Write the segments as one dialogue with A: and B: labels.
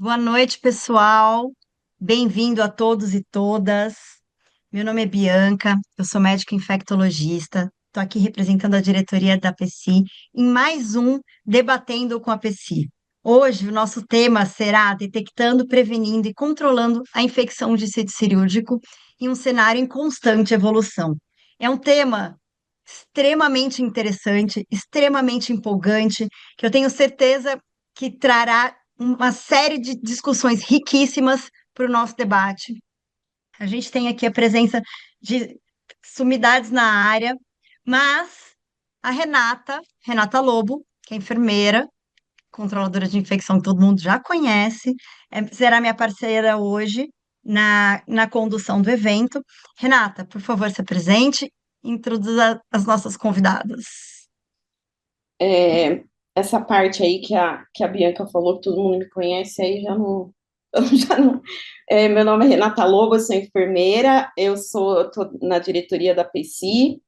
A: Boa noite, pessoal. Bem-vindo a todos e todas. Meu nome é Bianca, eu sou médica infectologista. Estou aqui representando a diretoria da PSI em mais um Debatendo com a PSI. Hoje, o nosso tema será detectando, prevenindo e controlando a infecção de sítio cirúrgico em um cenário em constante evolução. É um tema extremamente interessante, extremamente empolgante, que eu tenho certeza que trará uma série de discussões riquíssimas para o nosso debate. A gente tem aqui a presença de sumidades na área, mas a Renata Lobo, que é enfermeira, controladora de infecção que todo mundo já conhece, será minha parceira hoje na condução do evento. Renata, por favor, se apresente e introduza as nossas convidadas.
B: É, essa parte aí que a Bianca falou, que todo mundo me conhece, aí já não. Eu já não. Meu nome é Renata Lobo, eu sou enfermeira, tô na diretoria da PSI.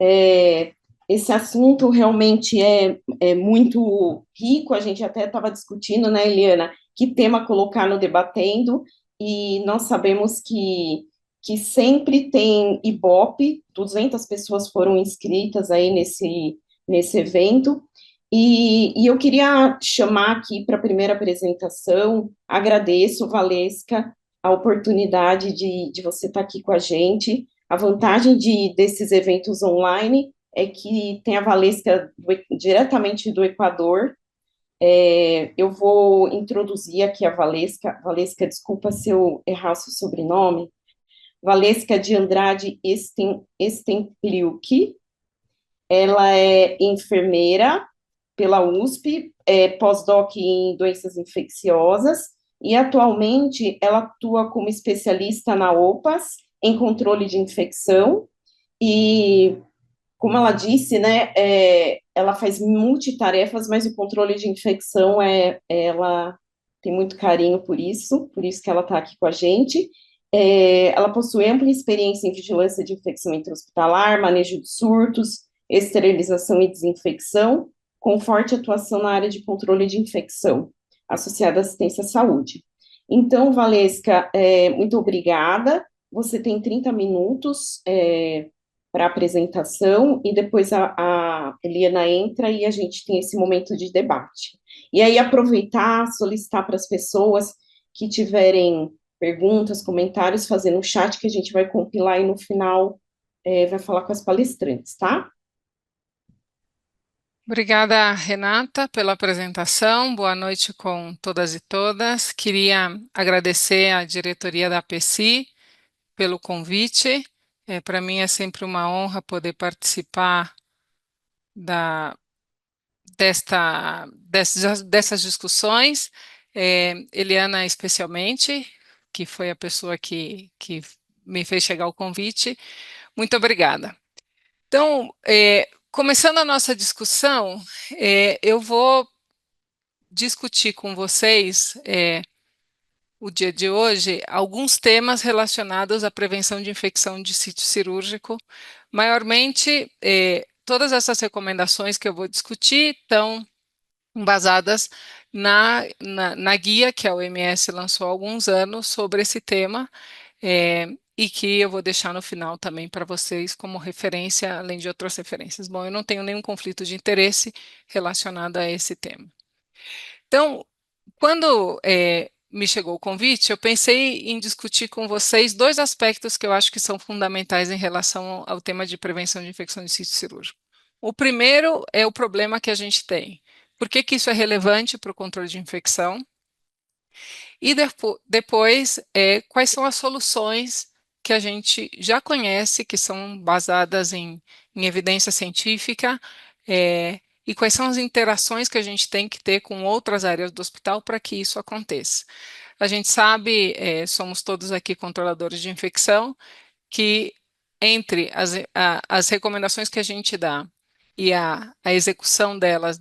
B: É, esse assunto realmente é muito rico, a gente até estava discutindo, né, Eliana, que tema colocar no Debatendo, e nós sabemos que sempre tem Ibope, 200 pessoas foram inscritas aí nesse evento, e eu queria chamar aqui para a primeira apresentação, agradeço, Valesca, a oportunidade de você estar aqui com a gente. A vantagem desses eventos online é que tem a Valesca diretamente do Equador. Eu vou introduzir aqui a Valesca. Valesca, desculpa se eu errar o seu sobrenome. Valesca de Andrade Stempliuk. Ela é enfermeira pela USP, pós-doc em doenças infecciosas, e atualmente ela atua como especialista na OPAS, em controle de infecção, e, como ela disse, né, ela faz multitarefas, mas o controle de infecção ela tem muito carinho por isso que ela está aqui com a gente. Ela possui ampla experiência em vigilância de infecção intra-hospitalar, manejo de surtos, esterilização e desinfecção, com forte atuação na área de controle de infecção, associada à assistência à saúde. Então, Valesca, muito obrigada. Você tem 30 minutos para a apresentação e depois a Eliana entra e a gente tem esse momento de debate. E aí aproveitar, solicitar para as pessoas que tiverem perguntas, comentários, fazer no chat que a gente vai compilar e no final vai falar com as palestrantes, tá?
C: Obrigada, Renata, pela apresentação. Boa noite com todas e todas. Queria agradecer à diretoria da PSI pelo convite. Para mim é sempre uma honra poder participar da, dessas discussões. Eliana, especialmente, que foi a pessoa que me fez chegar o convite. Muito obrigada. Então, começando a nossa discussão, eu vou discutir com vocês, o dia de hoje, alguns temas relacionados à prevenção de infecção de sítio cirúrgico. Maiormente, todas essas recomendações que eu vou discutir estão baseadas na guia que a OMS lançou há alguns anos sobre esse tema, e que eu vou deixar no final também para vocês como referência, além de outras referências. Bom, eu não tenho nenhum conflito de interesse relacionado a esse tema. Então, quando me chegou o convite, eu pensei em discutir com vocês dois aspectos que eu acho que são fundamentais em relação ao tema de prevenção de infecção de sítio cirúrgico. O primeiro é o problema que a gente tem. Por que que isso é relevante para o controle de infecção? E depois, quais são as soluções que a gente já conhece, que são baseadas em evidência científica, e quais são as interações que a gente tem que ter com outras áreas do hospital para que isso aconteça. A gente sabe, somos todos aqui controladores de infecção, que entre as recomendações que a gente dá e a execução delas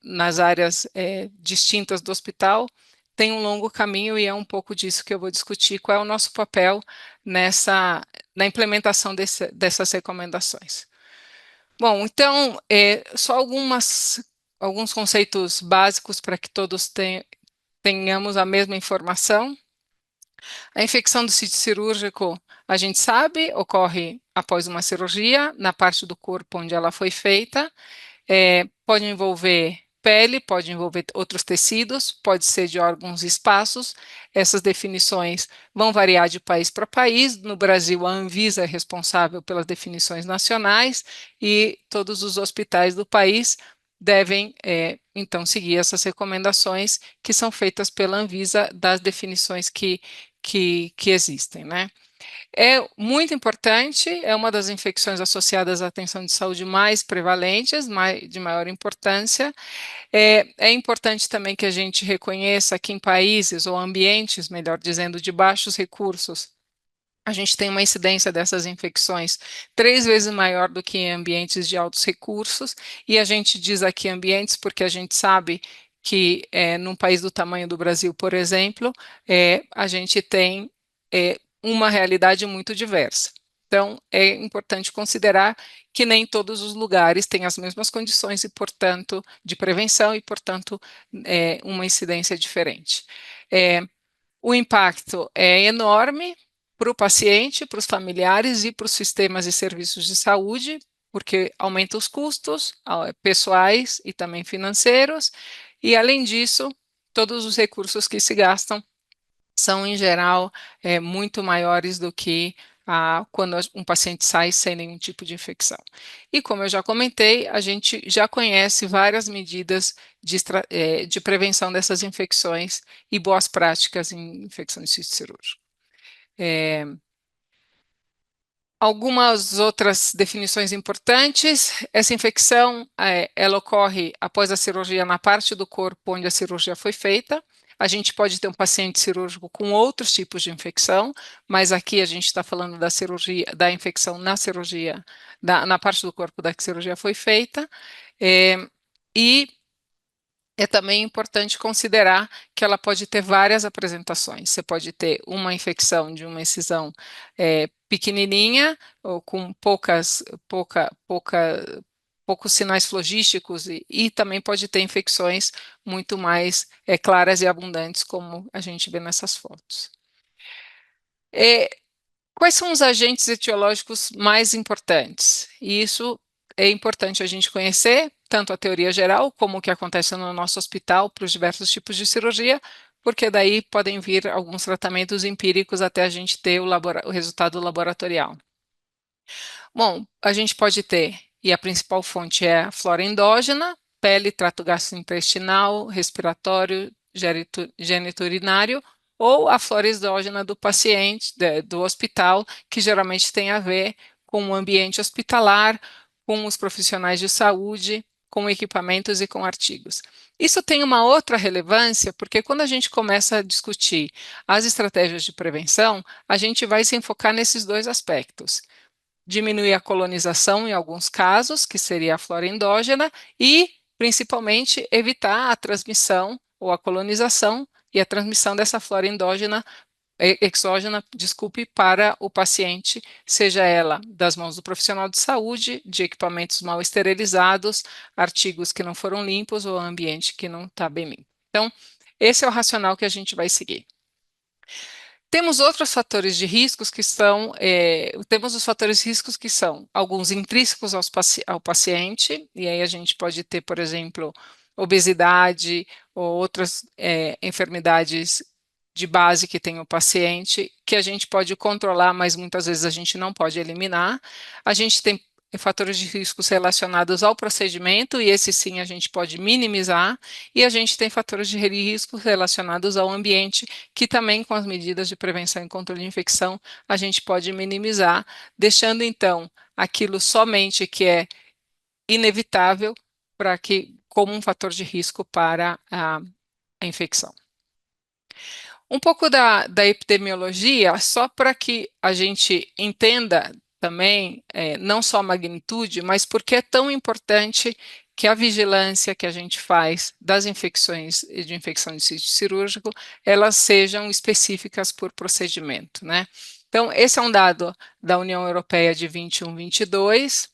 C: nas áreas distintas do hospital, tem um longo caminho e é um pouco disso que eu vou discutir, qual é o nosso papel na implementação dessas recomendações. Bom, então, só alguns conceitos básicos para que todos tenhamos a mesma informação. A infecção do sítio cirúrgico, a gente sabe, ocorre após uma cirurgia, na parte do corpo onde ela foi feita. Pode envolver pele, pode envolver outros tecidos, pode ser de órgãos e espaços. Essas definições vão variar de país para país. No Brasil, a Anvisa é responsável pelas definições nacionais e todos os hospitais do país devem, então, seguir essas recomendações que são feitas pela Anvisa das definições que existem, né? É muito importante, é uma das infecções associadas à atenção de saúde mais prevalentes, de maior importância. É importante também que a gente reconheça que em países ou ambientes, melhor dizendo, de baixos recursos, a gente tem uma incidência dessas infecções 3 vezes maior do que em ambientes de altos recursos, e a gente diz aqui ambientes porque a gente sabe que num país do tamanho do Brasil, por exemplo, a gente tem uma realidade muito diversa. Então, é importante considerar que nem todos os lugares têm as mesmas condições e, portanto, de prevenção e, portanto, uma incidência diferente. O impacto é enorme para o paciente, para os familiares e para os sistemas e serviços de saúde, porque aumenta os custos pessoais e também financeiros, e, além disso, todos os recursos que se gastam são, em geral, muito maiores do que quando um paciente sai sem nenhum tipo de infecção. E, como eu já comentei, a gente já conhece várias medidas de prevenção dessas infecções e boas práticas em infecção de sítio cirúrgico. Algumas outras definições importantes: essa infecção, ela ocorre após a cirurgia na parte do corpo onde a cirurgia foi feita. A gente pode ter um paciente cirúrgico com outros tipos de infecção, mas aqui a gente está falando da cirurgia, da infecção na cirurgia, na parte do corpo da que a cirurgia foi feita. E é também importante considerar que ela pode ter várias apresentações. Você pode ter uma infecção de uma incisão pequenininha, ou com poucos sinais flogísticos, e também pode ter infecções muito mais claras e abundantes, como a gente vê nessas fotos. Quais são os agentes etiológicos mais importantes? E isso é importante a gente conhecer, tanto a teoria geral, como o que acontece no nosso hospital para os diversos tipos de cirurgia, porque daí podem vir alguns tratamentos empíricos até a gente ter o resultado laboratorial. Bom, a gente pode ter, e a principal fonte é a flora endógena: pele, trato gastrointestinal, respiratório, geniturinário, ou a flora exógena do paciente, do hospital, que geralmente tem a ver com o ambiente hospitalar, com os profissionais de saúde, com equipamentos e com artigos. Isso tem uma outra relevância, porque quando a gente começa a discutir as estratégias de prevenção, a gente vai se enfocar nesses dois aspectos: diminuir a colonização em alguns casos, que seria a flora endógena, e, principalmente, evitar a transmissão ou a colonização e a transmissão dessa flora endógena, exógena, desculpe, para o paciente, seja ela das mãos do profissional de saúde, de equipamentos mal esterilizados, artigos que não foram limpos ou ambiente que não está bem limpo. Então, esse é o racional que a gente vai seguir. Temos outros fatores de riscos que são, temos os fatores de riscos que são alguns intrínsecos ao paciente, e aí a gente pode ter, por exemplo, obesidade ou outras enfermidades de base que tem o paciente, que a gente pode controlar, mas muitas vezes a gente não pode eliminar. A gente tem fatores de riscos relacionados ao procedimento, e esse sim a gente pode minimizar, e a gente tem fatores de risco relacionados ao ambiente, que também, com as medidas de prevenção e controle de infecção, a gente pode minimizar, deixando então aquilo somente que é inevitável como um fator de risco para a infecção. Um pouco da epidemiologia, só para que a gente entenda também, não só a magnitude, mas porque é tão importante que a vigilância que a gente faz das infecções e de infecção de sítio cirúrgico, elas sejam específicas por procedimento, né? Então, esse é um dado da União Europeia de 21-22,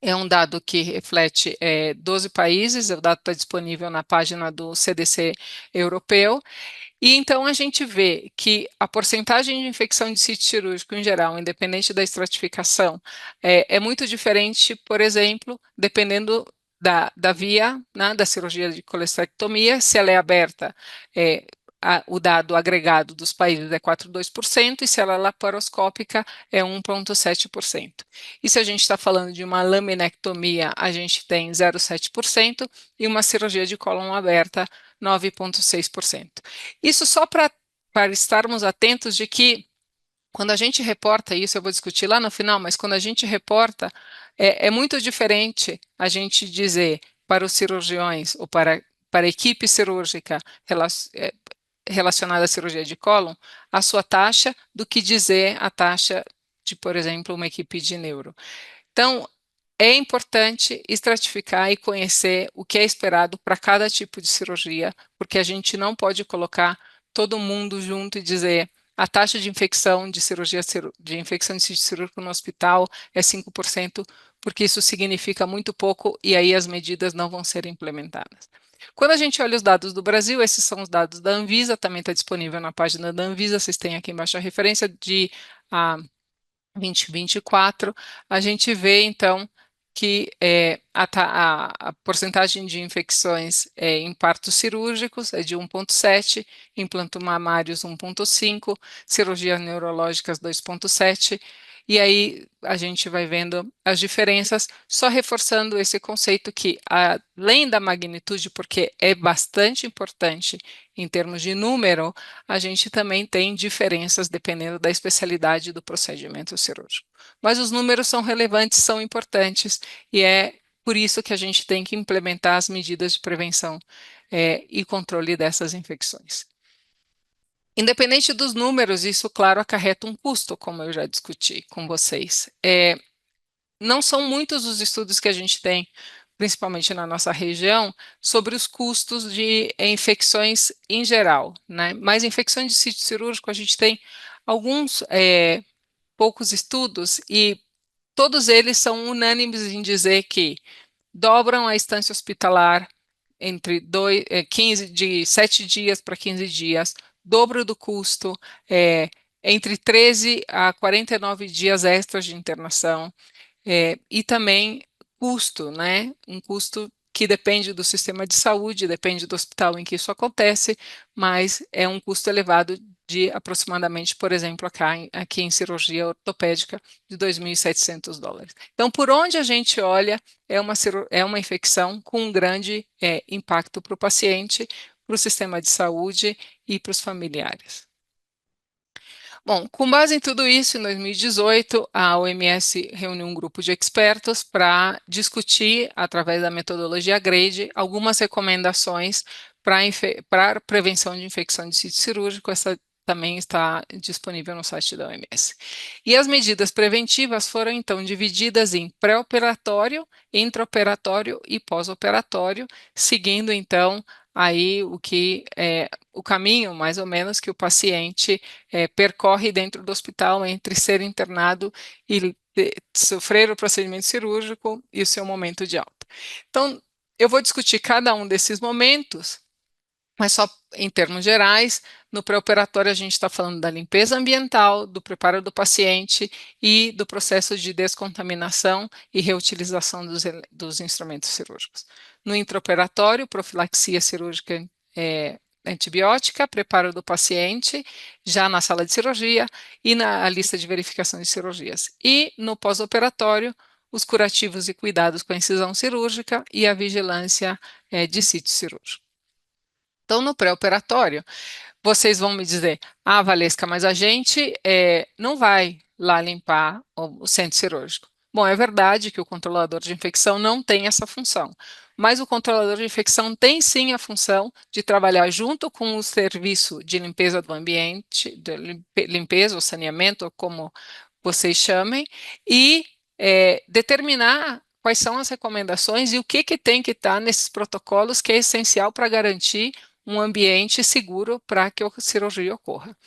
C: É um dado que reflete 12 países, o dado está disponível na página do CDC europeu, e então a gente vê que a porcentagem de infecção de sítio cirúrgico em geral, independente da estratificação, é muito diferente, por exemplo, dependendo da via, né, da cirurgia de colestectomia, se ela é aberta, é, o dado agregado dos países é 4,2%, e se ela é laparoscópica é 1,7%. E se a gente está falando de uma laminectomia, a gente tem 0,7%, e uma cirurgia de cólon aberta, 9,6%. Isso só para estarmos atentos de que, quando a gente reporta isso, eu vou discutir lá no final, mas quando a gente reporta, é muito diferente a gente dizer para os cirurgiões ou para a equipe cirúrgica relacionada à cirurgia de cólon a sua taxa do que dizer a taxa de, por exemplo, uma equipe de neuro. Então, é importante estratificar e conhecer o que é esperado para cada tipo de cirurgia, porque a gente não pode colocar todo mundo junto e dizer a taxa de infecção de de infecção de sítio cirúrgico no hospital é 5%, porque isso significa muito pouco e aí as medidas não vão ser implementadas. Quando a gente olha os dados do Brasil, esses são os dados da Anvisa, também está disponível na página da Anvisa, vocês têm aqui embaixo a referência de 2024, a gente vê, então, que a porcentagem de infecções em partos cirúrgicos é de 1,7, implantos mamários 1,5, cirurgias neurológicas 2,7, e aí a gente vai vendo as diferenças, só reforçando esse conceito que, além da magnitude, porque é bastante importante em termos de número, a gente também tem diferenças dependendo da especialidade do procedimento cirúrgico. Mas os números são relevantes, são importantes, e é por isso que a gente tem que implementar as medidas de prevenção e controle dessas infecções. Independente dos números, isso, claro, acarreta um custo, como eu já discuti com vocês. Não são muitos os estudos que a gente tem, principalmente na nossa região, sobre os custos de infecções em geral, né? Mas infecções de sítio cirúrgico, a gente tem alguns poucos estudos, e todos eles são unânimes em dizer que dobram a estância hospitalar entre 15, de 7 dias para 15 dias, dobro do custo, entre 13 a 49 dias extras de internação, e também custo, né? Um custo que depende do sistema de saúde, depende do hospital em que isso acontece, mas é um custo elevado de aproximadamente, por exemplo, aqui em cirurgia ortopédica, de $2.700. Então, por onde a gente olha, é uma infecção com um grande impacto para o paciente, para o sistema de saúde e para os familiares. Bom, com base em tudo isso, em 2018, a OMS reuniu um grupo de expertos para discutir, através da metodologia GRADE, algumas recomendações para prevenção de infecção de sítio cirúrgico. Essa também está disponível no site da OMS. E as medidas preventivas foram, então, divididas em pré-operatório, intraoperatório e pós-operatório, seguindo, então, aí o caminho, mais ou menos, que o paciente percorre dentro do hospital entre ser internado e sofrer o procedimento cirúrgico e o seu momento de alta. Então, eu vou discutir cada um desses momentos, mas só em termos gerais. No pré-operatório, a gente está falando da limpeza ambiental, do preparo do paciente e do processo de descontaminação e reutilização dos instrumentos cirúrgicos. No intraoperatório, profilaxia cirúrgica antibiótica, preparo do paciente, já na sala de cirurgia e na lista de verificação de cirurgias. E no pós-operatório, os curativos e cuidados com a incisão cirúrgica e a vigilância de sítio cirúrgico. Então, no pré-operatório, vocês vão me dizer, Valesca, mas a gente não vai lá limpar o centro cirúrgico. Bom, é verdade que o controlador de infecção não tem essa função, mas o controlador de infecção tem sim a função de trabalhar junto com o serviço de limpeza do ambiente, de limpeza ou saneamento, como vocês chamem, e determinar quais são as recomendações e o que tem que estar nesses protocolos, que é essencial para garantir um ambiente seguro para que a cirurgia ocorra.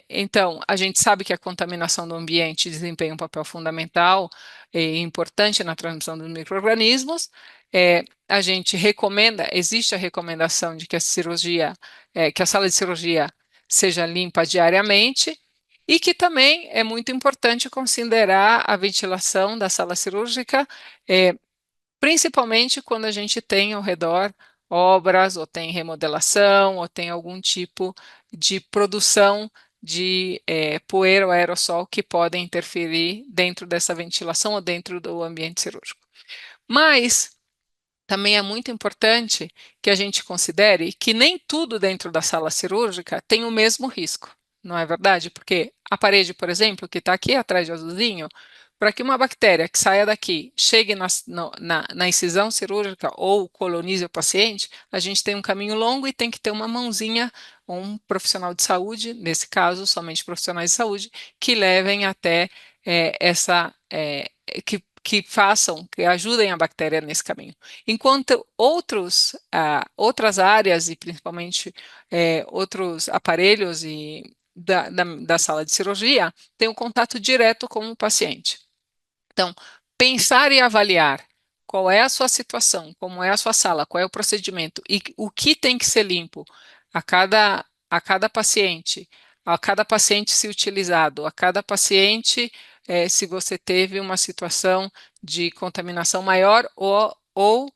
C: Então, a gente sabe que a contaminação do ambiente desempenha um papel fundamental e importante na transmissão dos micro-organismos. A gente recomenda, existe a recomendação de que que a sala de cirurgia seja limpa diariamente e que também é muito importante considerar a ventilação da sala cirúrgica, principalmente quando a gente tem ao redor obras, ou tem remodelação, ou tem algum tipo de produção de poeira ou aerossol que podem interferir dentro dessa ventilação ou dentro do ambiente cirúrgico. Mas também é muito importante que a gente considere que nem tudo dentro da sala cirúrgica tem o mesmo risco, não é verdade? Porque a parede, por exemplo, que está aqui atrás de azulzinho, para que uma bactéria que saia daqui chegue na incisão cirúrgica ou colonize o paciente, a gente tem um caminho longo e tem que ter uma mãozinha ou um profissional de saúde, nesse caso, somente profissionais de saúde, que levem até que ajudem a bactéria nesse caminho. Enquanto outras áreas, e principalmente outros aparelhos da sala de cirurgia, têm um contato direto com o paciente. Então, pensar e avaliar qual é a sua situação, como é a sua sala, qual é o procedimento e o que tem que ser limpo a cada paciente, a cada paciente se utilizado, a cada paciente, se você teve uma situação de contaminação maior ou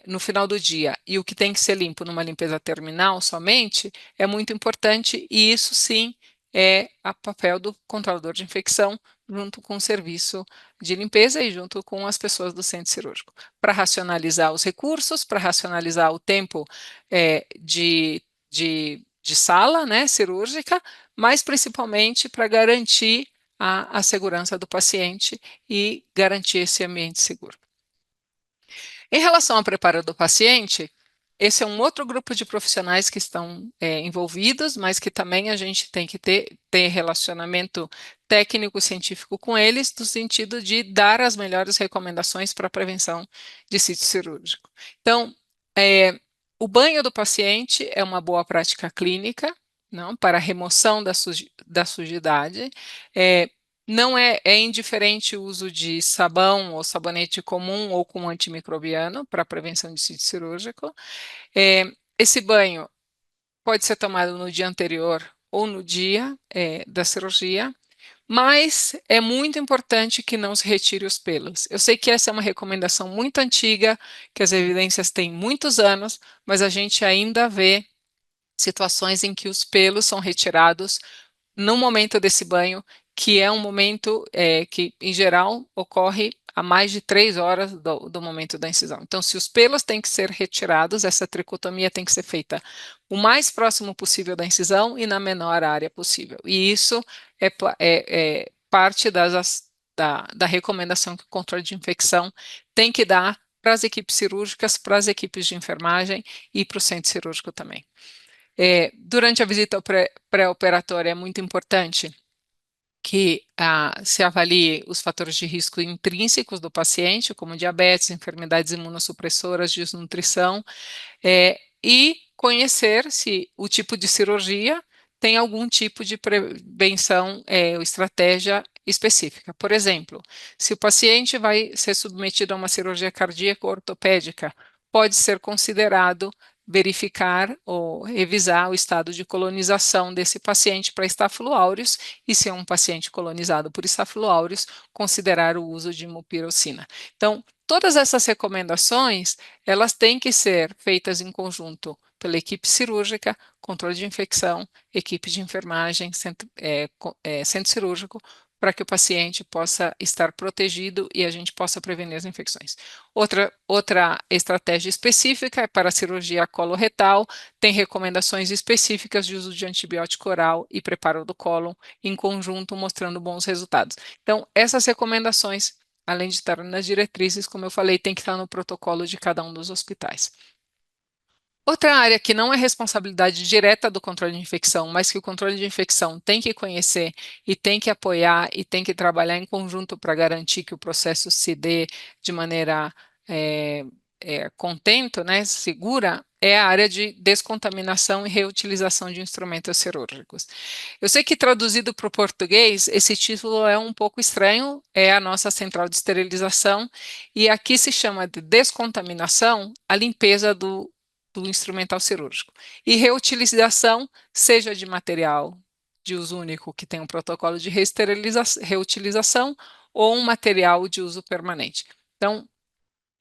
C: no final do dia, e o que tem que ser limpo numa limpeza terminal somente, é muito importante, e isso sim é o papel do controlador de infecção, junto com o serviço de limpeza e junto com as pessoas do centro cirúrgico, para racionalizar os recursos, para racionalizar o tempo de sala, né, cirúrgica, mas principalmente para garantir a segurança do paciente e garantir esse ambiente seguro. Em relação ao preparo do paciente, esse é um outro grupo de profissionais que estão envolvidos, mas que também a gente tem que ter relacionamento técnico-científico com eles, no sentido de dar as melhores recomendações para a prevenção de sítio cirúrgico. Então, o banho do paciente é uma boa prática clínica, não, para a remoção da sujidade. Não é indiferente o uso de sabão ou sabonete comum ou com antimicrobiano para prevenção de sítio cirúrgico. Esse banho pode ser tomado no dia anterior ou no dia da cirurgia, mas é muito importante que não se retire os pelos. Eu sei que essa é uma recomendação muito antiga, que as evidências têm muitos anos, mas a gente ainda vê situações em que os pelos são retirados no momento desse banho, que é um momento que, em geral, ocorre a mais de 3 horas do momento da incisão. Então, se os pelos têm que ser retirados, essa tricotomia tem que ser feita o mais próximo possível da incisão e na menor área possível. E isso é parte da recomendação que o controle de infecção tem que dar para as equipes cirúrgicas, para as equipes de enfermagem e para o centro cirúrgico também. Durante a visita pré-operatória é muito importante que se avalie os fatores de risco intrínsecos do paciente, como diabetes, enfermidades imunossupressoras, desnutrição, e conhecer se o tipo de cirurgia tem algum tipo de prevenção ou estratégia específica. Por exemplo, se o paciente vai ser submetido a uma cirurgia cardíaca ortopédica, pode ser considerado verificar ou revisar o estado de colonização desse paciente para Staphylo aureus e, se é um paciente colonizado por Staphylo aureus, considerar o uso de mupirocina. Então, todas essas recomendações, elas têm que ser feitas em conjunto pela equipe cirúrgica, controle de infecção, equipe de enfermagem, centro cirúrgico, para que o paciente possa estar protegido e a gente possa prevenir as infecções. Outra estratégia específica é para a cirurgia coloretal, tem recomendações específicas de uso de antibiótico oral e preparo do cólon em conjunto, mostrando bons resultados. Então, essas recomendações, além de estar nas diretrizes, como eu falei, tem que estar no protocolo de cada um dos hospitais. Outra área que não é responsabilidade direta do controle de infecção, mas que o controle de infecção tem que conhecer e tem que apoiar e tem que trabalhar em conjunto para garantir que o processo se dê de maneira contento, né, segura, é a área de descontaminação e reutilização de instrumentos cirúrgicos. Eu sei que traduzido para o português, esse título é um pouco estranho, é a nossa central de esterilização, e aqui se chama de descontaminação a limpeza do instrumental cirúrgico. E reutilização, seja de material de uso único que tem um protocolo de reutilização ou um material de uso permanente. Então,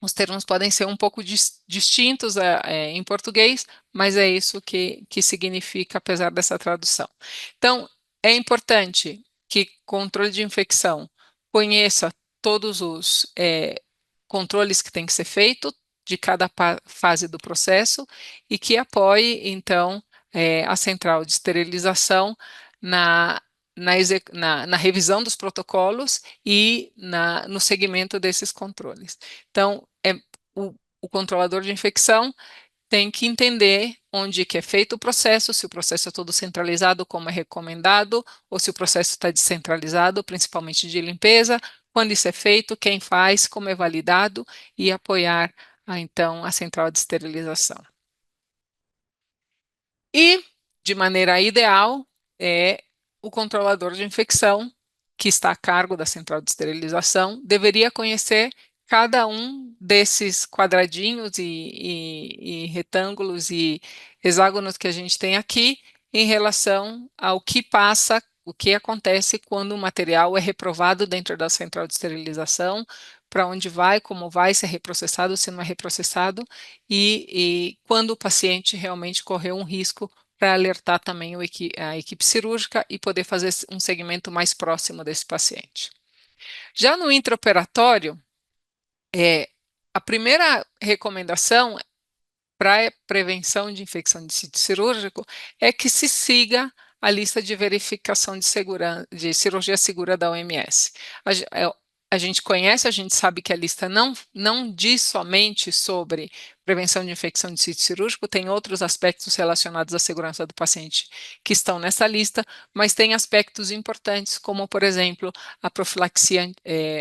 C: os termos podem ser um pouco distintos em português, mas é isso que significa, apesar dessa tradução. Então, é importante que controle de infecção conheça todos os controles que tem que ser feito de cada fase do processo e que apoie, então, a central de esterilização na, na revisão dos protocolos e no segmento desses controles. Então, o controlador de infecção tem que entender onde que é feito o processo, se o processo é todo centralizado, como é recomendado, ou se o processo está descentralizado, principalmente de limpeza, quando isso é feito, quem faz, como é validado, e apoiar, então, a central de esterilização. E, de maneira ideal, o controlador de infecção, que está a cargo da central de esterilização, deveria conhecer cada um desses quadradinhos e retângulos e hexágonos que a gente tem aqui em relação ao que passa, o que acontece quando o material é reprovado dentro da central de esterilização, para onde vai, como vai, se é reprocessado, se não é reprocessado, e quando o paciente realmente correu um risco para alertar também a equipe cirúrgica e poder fazer um segmento mais próximo desse paciente. Já no intraoperatório, a primeira recomendação para prevenção de infecção de sítio cirúrgico é que se siga a lista de verificação de cirurgia segura da OMS. A gente conhece, a gente sabe que a lista não diz somente sobre prevenção de infecção de sítio cirúrgico, tem outros aspectos relacionados à segurança do paciente que estão nessa lista, mas tem aspectos importantes, como, por exemplo, a profilaxia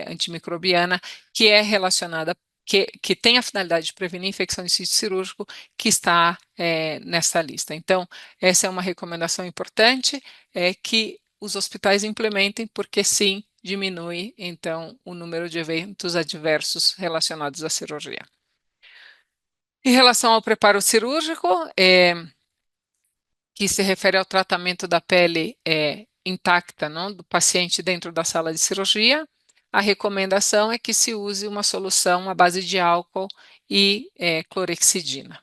C: antimicrobiana, que é relacionada que tem a finalidade de prevenir infecção de sítio cirúrgico, que está nessa lista. Então, essa é uma recomendação importante, que os hospitais implementem, porque sim, diminui, então, o número de eventos adversos relacionados à cirurgia. Em relação ao preparo cirúrgico, que se refere ao tratamento da pele intacta, não, do paciente dentro da sala de cirurgia, a recomendação é que se use uma solução à base de álcool e clorexidina.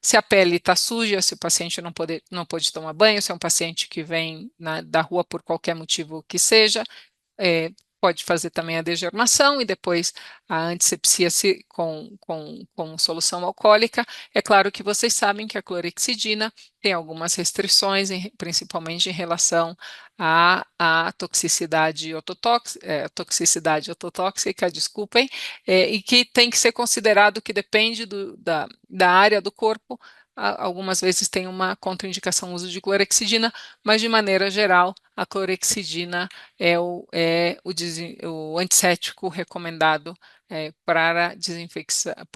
C: Se a pele está suja, se o paciente não pode tomar banho, se é um paciente que vem da rua por qualquer motivo que seja, pode fazer também a degermação e depois a antisepsia com solução alcoólica. É claro que vocês sabem que a clorexidina tem algumas restrições, principalmente em relação à toxicidade ototóxica, desculpem, e que tem que ser considerado que depende da área do corpo. Algumas vezes tem uma contraindicação ao uso de clorexidina, mas de maneira geral, a clorexidina é o antisséptico recomendado para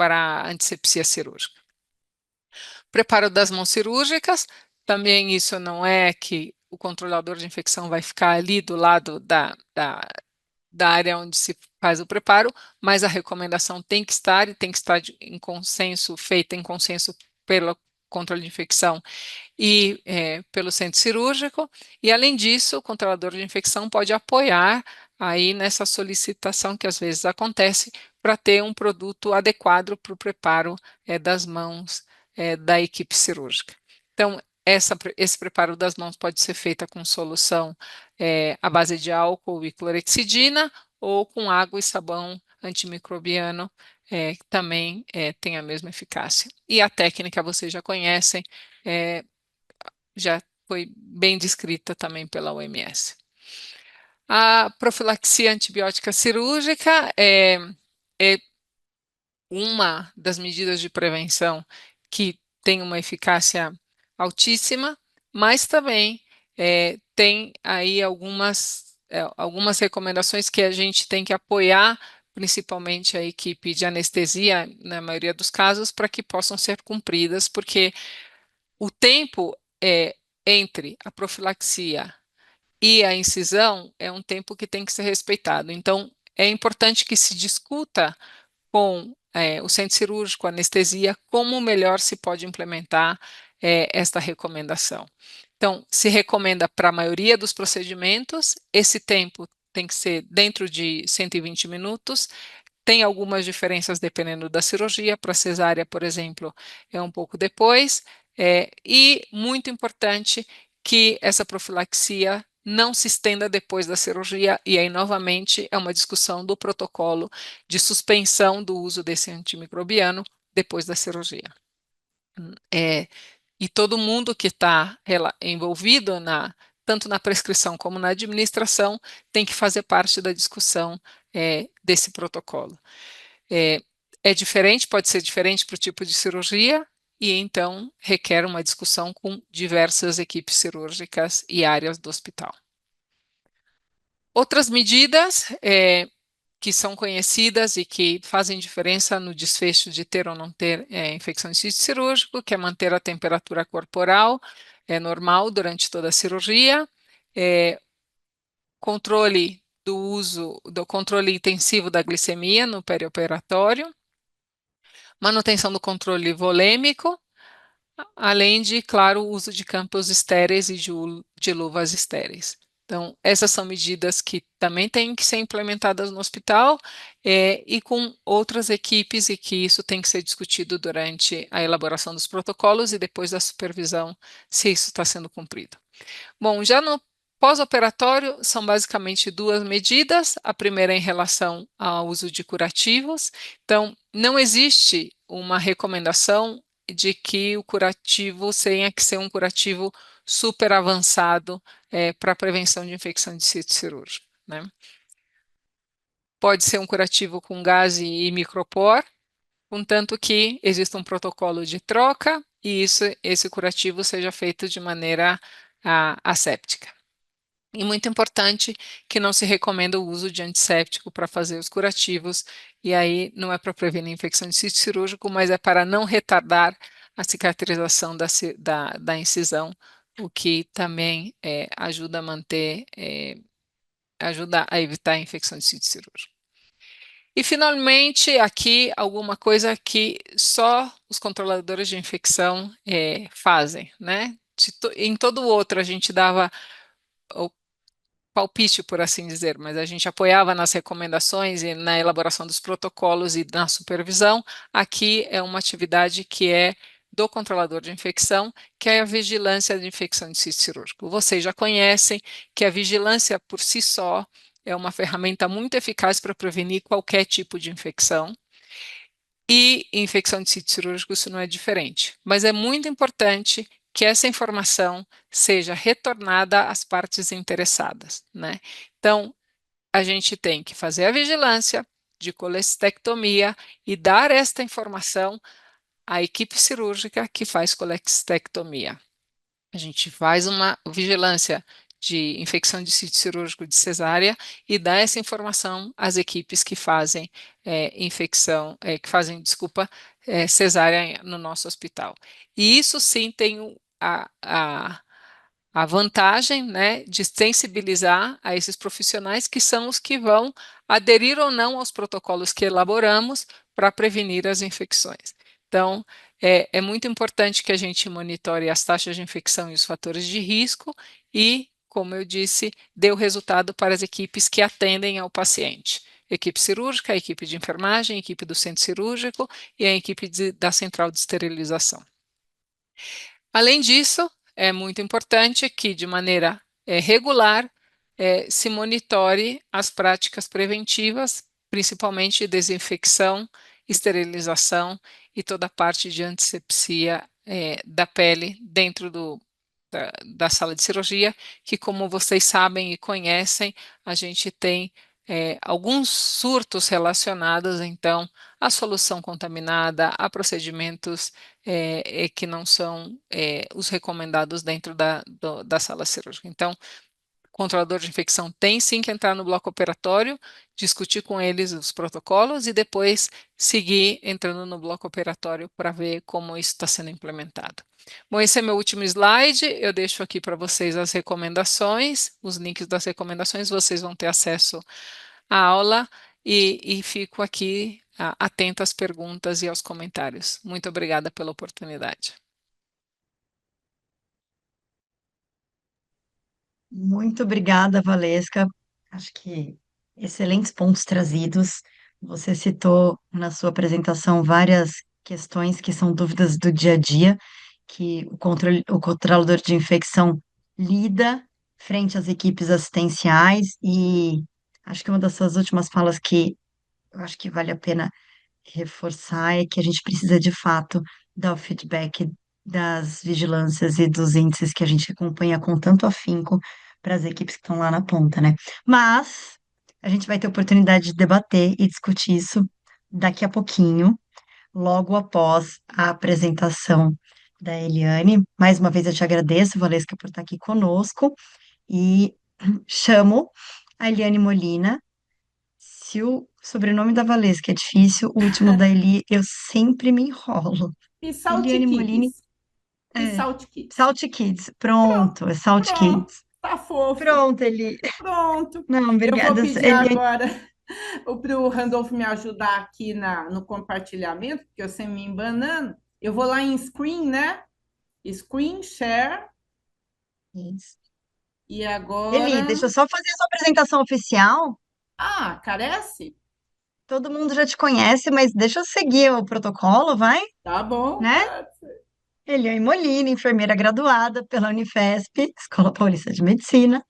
C: a antisepsia cirúrgica. Preparo das mãos cirúrgicas, também isso não é que o controlador de infecção vai ficar ali do lado da área onde se faz o preparo, mas a recomendação tem que estar e tem que estar feita em consenso pelo controle de infecção e pelo centro cirúrgico, e além disso, o controlador de infecção pode apoiar aí nessa solicitação que às vezes acontece para ter um produto adequado para o preparo das mãos da equipe cirúrgica. Então, esse preparo das mãos pode ser feito com solução à base de álcool e clorexidina ou com água e sabão antimicrobiano, que também tem a mesma eficácia. E a técnica vocês já conhecem, já foi bem descrita também pela OMS. A profilaxia antibiótica cirúrgica é uma das medidas de prevenção que tem uma eficácia altíssima, mas também tem aí algumas recomendações que a gente tem que apoiar principalmente a equipe de anestesia, na maioria dos casos, para que possam ser cumpridas, porque o tempo entre a profilaxia e a incisão é um tempo que tem que ser respeitado. Então, é importante que se discuta com o centro cirúrgico, anestesia, como melhor se pode implementar esta recomendação. Então, se recomenda para a maioria dos procedimentos, esse tempo tem que ser dentro de 120 minutos. Tem algumas diferenças dependendo da cirurgia. Para cesárea, por exemplo, é um pouco depois. E muito importante que essa profilaxia não se estenda depois da cirurgia, e aí, novamente, é uma discussão do protocolo de suspensão do uso desse antimicrobiano depois da cirurgia. E todo mundo que está envolvido tanto na prescrição como na administração tem que fazer parte da discussão desse protocolo. É diferente, pode ser diferente para o tipo de cirurgia, e então requer uma discussão com diversas equipes cirúrgicas e áreas do hospital. Outras medidas que são conhecidas e que fazem diferença no desfecho de ter ou não ter infecção de sítio cirúrgico, que é manter a temperatura corporal normal durante toda a cirurgia, controle do controle intensivo da glicemia no perioperatório, manutenção do controle volêmico, além de, claro, o uso de campos estéreis e de luvas estéreis. Então, essas são medidas que também têm que ser implementadas no hospital e com outras equipes, e que isso tem que ser discutido durante a elaboração dos protocolos e depois da supervisão, se isso está sendo cumprido. Bom, já no pós-operatório, são basicamente duas medidas. A primeira é em relação ao uso de curativos. Então, não existe uma recomendação de que o curativo tenha que ser um curativo super avançado para a prevenção de infecção de sítio cirúrgico, né? Pode ser um curativo com gás e micropor, contanto que exista um protocolo de troca e esse curativo seja feito de maneira asséptica. E muito importante que não se recomenda o uso de antisséptico para fazer os curativos, e aí não é para prevenir infecção de sítio cirúrgico, mas é para não retardar a cicatrização da incisão, o que também ajuda a manter, ajuda a evitar a infecção de sítio cirúrgico. E, finalmente, aqui alguma coisa que só os controladores de infecção fazem, né? Em todo o outro, a gente dava o palpite, por assim dizer, mas a gente apoiava nas recomendações e na elaboração dos protocolos e na supervisão. Aqui é uma atividade que é do controlador de infecção, que é a vigilância de infecção de sítio cirúrgico. Vocês já conhecem que a vigilância por si só é uma ferramenta muito eficaz para prevenir qualquer tipo de infecção. E infecção de sítio cirúrgico isso não é diferente. Mas é muito importante que essa informação seja retornada às partes interessadas, né? Então, a gente tem que fazer a vigilância de colestectomia e dar esta informação à equipe cirúrgica que faz colestectomia. A gente faz uma vigilância de infecção de sítio cirúrgico de cesárea e dá essa informação às equipes que fazem cesárea no nosso hospital. E isso sim tem a vantagem, né, de sensibilizar a esses profissionais, que são os que vão aderir ou não aos protocolos que elaboramos para prevenir as infecções. Então, é muito importante que a gente monitore as taxas de infecção e os fatores de risco e, como eu disse, dê o resultado para as equipes que atendem ao paciente. Equipe cirúrgica, a equipe de enfermagem, a equipe do centro cirúrgico e a equipe da central de esterilização. Além disso, é muito importante que, de maneira regular, se monitore as práticas preventivas, principalmente desinfecção, esterilização e toda a parte de antisepsia da pele dentro da sala de cirurgia, que, como vocês sabem e conhecem, a gente tem alguns surtos relacionados, então, à solução contaminada, a procedimentos que não são os recomendados dentro da sala cirúrgica. Então, controlador de infecção tem sim que entrar no bloco operatório, discutir com eles os protocolos e depois seguir entrando no bloco operatório para ver como isso está sendo implementado. Bom, esse é meu último slide. Eu deixo aqui para vocês as recomendações, os links das recomendações, vocês vão ter acesso à aula e fico aqui atenta às perguntas e aos comentários. Muito obrigada pela oportunidade.
A: Muito obrigada, Valesca. Acho que excelentes pontos trazidos. Você citou na sua apresentação várias questões que são dúvidas do dia a dia, que o controlador de infecção lida frente às equipes assistenciais, e acho que uma das suas últimas falas que eu acho que vale a pena reforçar é que a gente precisa de fato dar o feedback das vigilâncias e dos índices que a gente acompanha com tanto afinco para as equipes que estão lá na ponta, né? Mas a gente vai ter oportunidade de debater e discutir isso daqui a pouquinho, logo após a apresentação da Eliane. Mais uma vez eu te agradeço, Valesca, por estar aqui conosco e chamo a Eliane Molina. Se o sobrenome da Valesca é difícil, o último da Eli eu sempre me enrolo.
B: E
A: Eliane Molini,
B: Saltikids. E
A: é,
B: Saltikids.
A: Salt Kids.
B: Pronto,
A: Pronto, é Salt
B: pronto.
A: Kids.
B: Tá fofo.
A: Pronto, Eli.
B: Pronto.
A: Não,
B: Eu vou
A: obrigada.
B: pedir
A: Eliane,
B: agora para o Randolph me ajudar aqui no compartilhamento, porque eu sempre me embanando. Eu vou lá em Screen, né? Screen Share. E
A: Eli,
B: agora.
A: deixa eu só fazer a sua apresentação oficial.
B: Ah, carece?
A: Todo mundo já te conhece, mas deixa eu seguir o protocolo, vai?
B: Tá bom,
A: Né?
B: pode.
A: Eliane Molina, enfermeira graduada pela Unifesp, Escola Paulista de Medicina,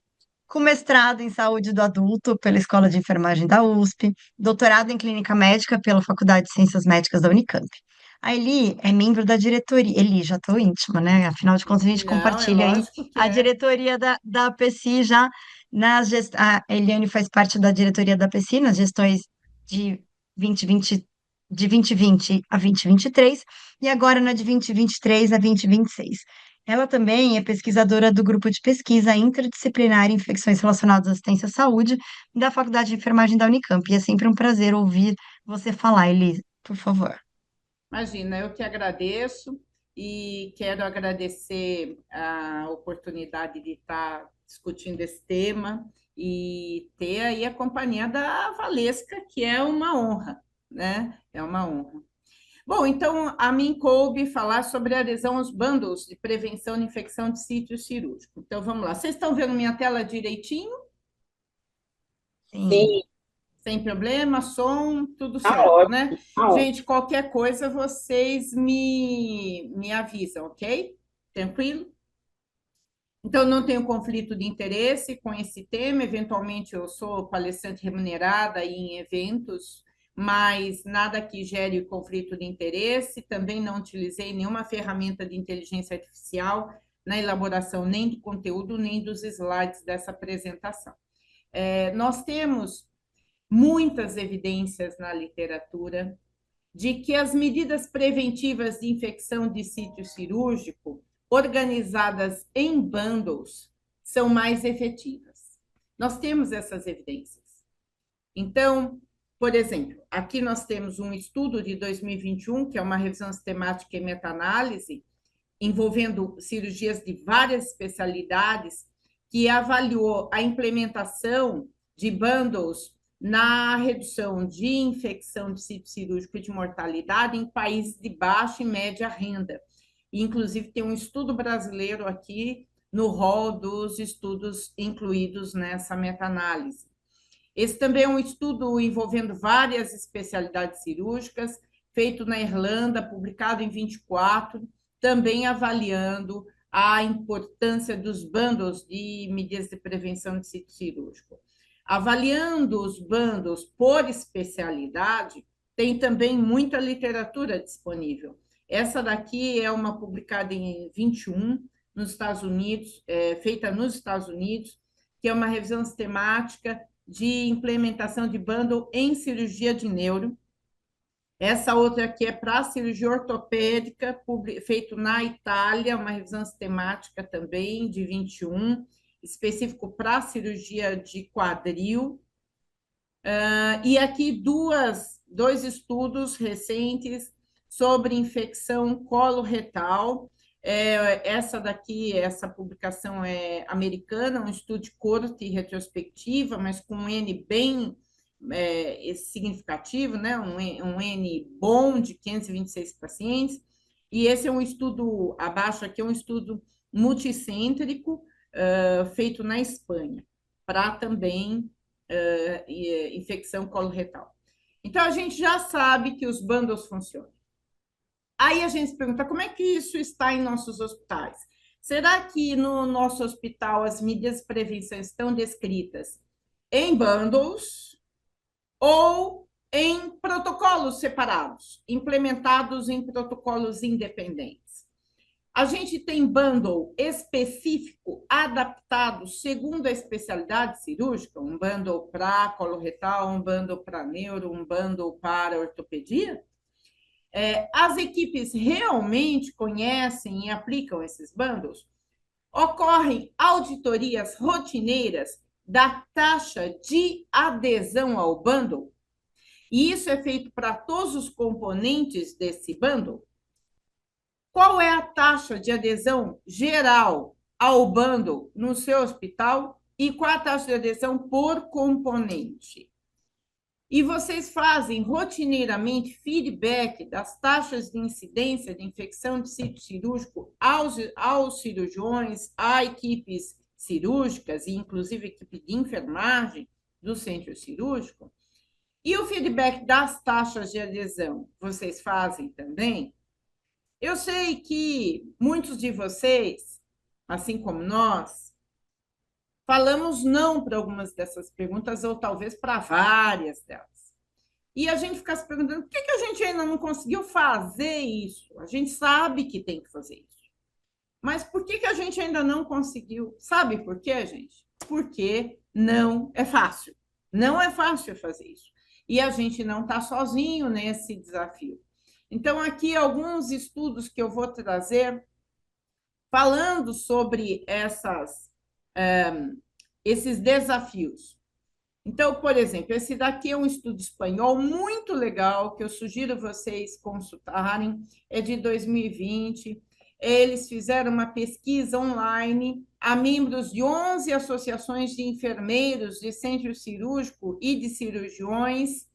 A: com mestrado em saúde do adulto pela Escola de Enfermagem da USP, doutorado em clínica médica pela Faculdade de Ciências Médicas da Unicamp. A Eli é membro da diretoria. Eli, já estou íntima, né? Afinal de contas, a gente
B: Não, é
A: compartilha aí
B: lógico que
A: a
B: é.
A: diretoria da APECI já a Eliane faz parte da diretoria da APECI nas gestões de 2020, de 2020 a 2023 e agora na de 2023 a 2026. Ela também é pesquisadora do grupo de pesquisa interdisciplinar em infecções relacionadas à assistência à saúde da Faculdade de Enfermagem da Unicamp. E é sempre um prazer ouvir você falar, Eli, por favor.
B: Imagina, eu que agradeço e quero agradecer a oportunidade de estar discutindo esse tema e ter aí a companhia da Valesca, que é uma honra, né? É uma honra. Bom, então a mim coube falar sobre a adesão aos bundles de prevenção de infecção de sítio cirúrgico. Então vamos lá. Vocês estão vendo minha tela direitinho?
A: Sim,
B: Sim. Sem problema, som, tudo
C: Tá
B: certo,
C: ótimo,
B: né?
C: tá ótimo.
B: Gente, qualquer coisa vocês me avisam, ok? Tranquilo? Então, não tenho conflito de interesse com esse tema. Eventualmente, eu sou palestrante remunerada em eventos, mas nada que gere conflito de interesse. Também não utilizei nenhuma ferramenta de inteligência artificial na elaboração nem do conteúdo, nem dos slides dessa apresentação. Nós temos muitas evidências na literatura de que as medidas preventivas de infecção de sítio cirúrgico, organizadas em bundles, são mais efetivas. Nós temos essas evidências. Então, por exemplo, aqui nós temos um estudo de 2021, que é uma revisão sistemática e meta-análise, envolvendo cirurgias de várias especialidades, que avaliou a implementação de bundles na redução de infecção de sítio cirúrgico e de mortalidade em países de baixa e média renda. E, inclusive, tem um estudo brasileiro aqui no rol dos estudos incluídos nessa meta-análise. Esse também é um estudo envolvendo várias especialidades cirúrgicas, feito na Irlanda, publicado em 24, também avaliando a importância dos bundles de medidas de prevenção de sítio cirúrgico. Avaliando os bundles por especialidade, tem também muita literatura disponível. Essa daqui é uma publicada em 21, nos Estados Unidos, feita nos Estados Unidos, que é uma revisão sistemática de implementação de bundle em cirurgia de neuro. Essa outra aqui é para cirurgia ortopédica, feito na Itália, uma revisão sistemática também, de 21.
D: específico para cirurgia de quadril. E aqui dois estudos recentes sobre infecção coloretal. Essa publicação é americana, um estudo de corte retrospectiva, mas com um N bem significativo, né? Um N bom de 526 pacientes. E esse é um estudo, abaixo aqui, é um estudo multicêntrico, feito na Espanha, para também infecção coloretal. Então, a gente já sabe que os bundles funcionam. Aí a gente se pergunta, como é que isso está em nossos hospitais? Será que no nosso hospital as medidas de prevenção estão descritas em bundles ou em protocolos separados, implementados em protocolos independentes? A gente tem bundle específico, adaptado segundo a especialidade cirúrgica, um bundle para coloretal, um bundle para neuro, um bundle para ortopedia? As equipes realmente conhecem e aplicam esses bundles? Ocorrem auditorias rotineiras da taxa de adesão ao bundle? E isso é feito para todos os componentes desse bundle? Qual é a taxa de adesão geral ao bundle no seu hospital e qual a taxa de adesão por componente? E vocês fazem rotineiramente feedback das taxas de incidência de infecção de sítio cirúrgico aos cirurgiões, a equipes cirúrgicas e inclusive equipe de enfermagem do centro cirúrgico? E o feedback das taxas de adesão, vocês fazem também? Eu sei que muitos de vocês, assim como nós, falamos não para algumas dessas perguntas, ou talvez para várias delas. E a gente fica se perguntando, por que a gente ainda não conseguiu fazer isso? A gente sabe que tem que fazer isso. Mas por que a gente ainda não conseguiu? Sabe por quê, gente? Porque não é fácil. Não é fácil fazer isso. E a gente não está sozinho nesse desafio. Então, aqui alguns estudos que eu vou trazer falando sobre esses desafios. Então, por exemplo, esse daqui é um estudo espanhol muito legal, que eu sugiro vocês consultarem, é de 2020. Eles fizeram uma pesquisa online a membros de 11 associações de enfermeiros de centro cirúrgico e de cirurgiões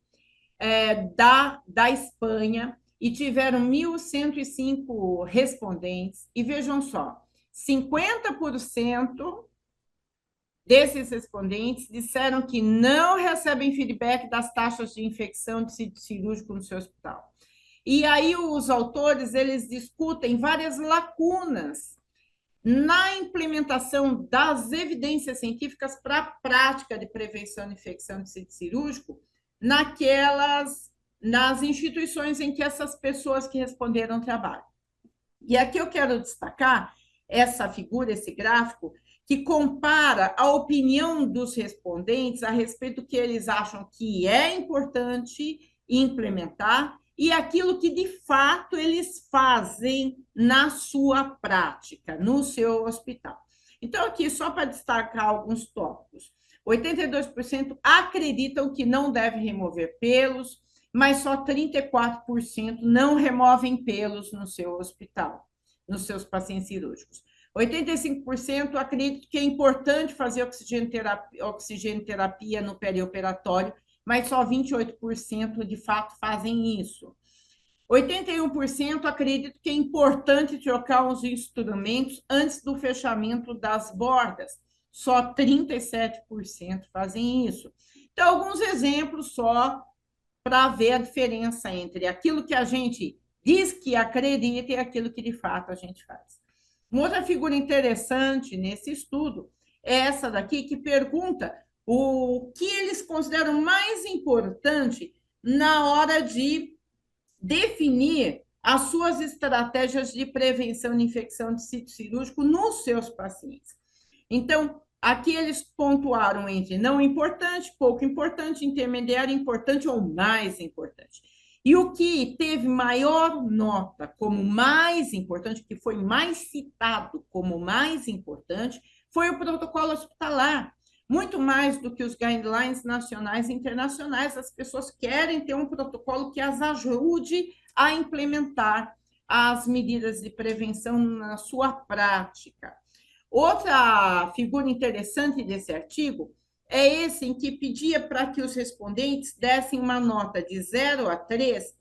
D: da Espanha, e tiveram 1.105 respondentes, e vejam só, 50% desses respondentes disseram que não recebem feedback das taxas de infecção de sítio cirúrgico no seu hospital. E aí os autores, eles discutem várias lacunas na implementação das evidências científicas para a prática de prevenção de infecção de sítio cirúrgico nas instituições em que essas pessoas que responderam trabalham. E aqui eu quero destacar essa figura, esse gráfico, que compara a opinião dos respondentes a respeito do que eles acham que é importante implementar e aquilo que, de fato, eles fazem na sua prática, no seu hospital. Então, aqui, só para destacar alguns tópicos. 82% acreditam que não deve remover pelos, mas só 34% não removem pelos no seu hospital, nos seus pacientes cirúrgicos. 85% acreditam que é importante fazer oxigenoterapia no perioperatório, mas só 28% de fato fazem isso. 81% acreditam que é importante trocar os instrumentos antes do fechamento das bordas. Só 37% fazem isso. Então, alguns exemplos só para ver a diferença entre aquilo que a gente diz que acredita e aquilo que de fato a gente faz. Uma outra figura interessante nesse estudo é essa daqui, que pergunta o que eles consideram mais importante na hora de definir as suas estratégias de prevenção de infecção de sítio cirúrgico nos seus pacientes. Então, aqui eles pontuaram entre não importante, pouco importante, intermediário, importante ou mais importante. E o que teve maior nota como mais importante, que foi mais citado como mais importante, foi o protocolo hospitalar. Muito mais do que os guidelines nacionais e internacionais, as pessoas querem ter um protocolo que as ajude a implementar as medidas de prevenção na sua prática. Outra figura interessante desse artigo é esse em que pedia para que os respondentes dessem uma nota de 0 a 3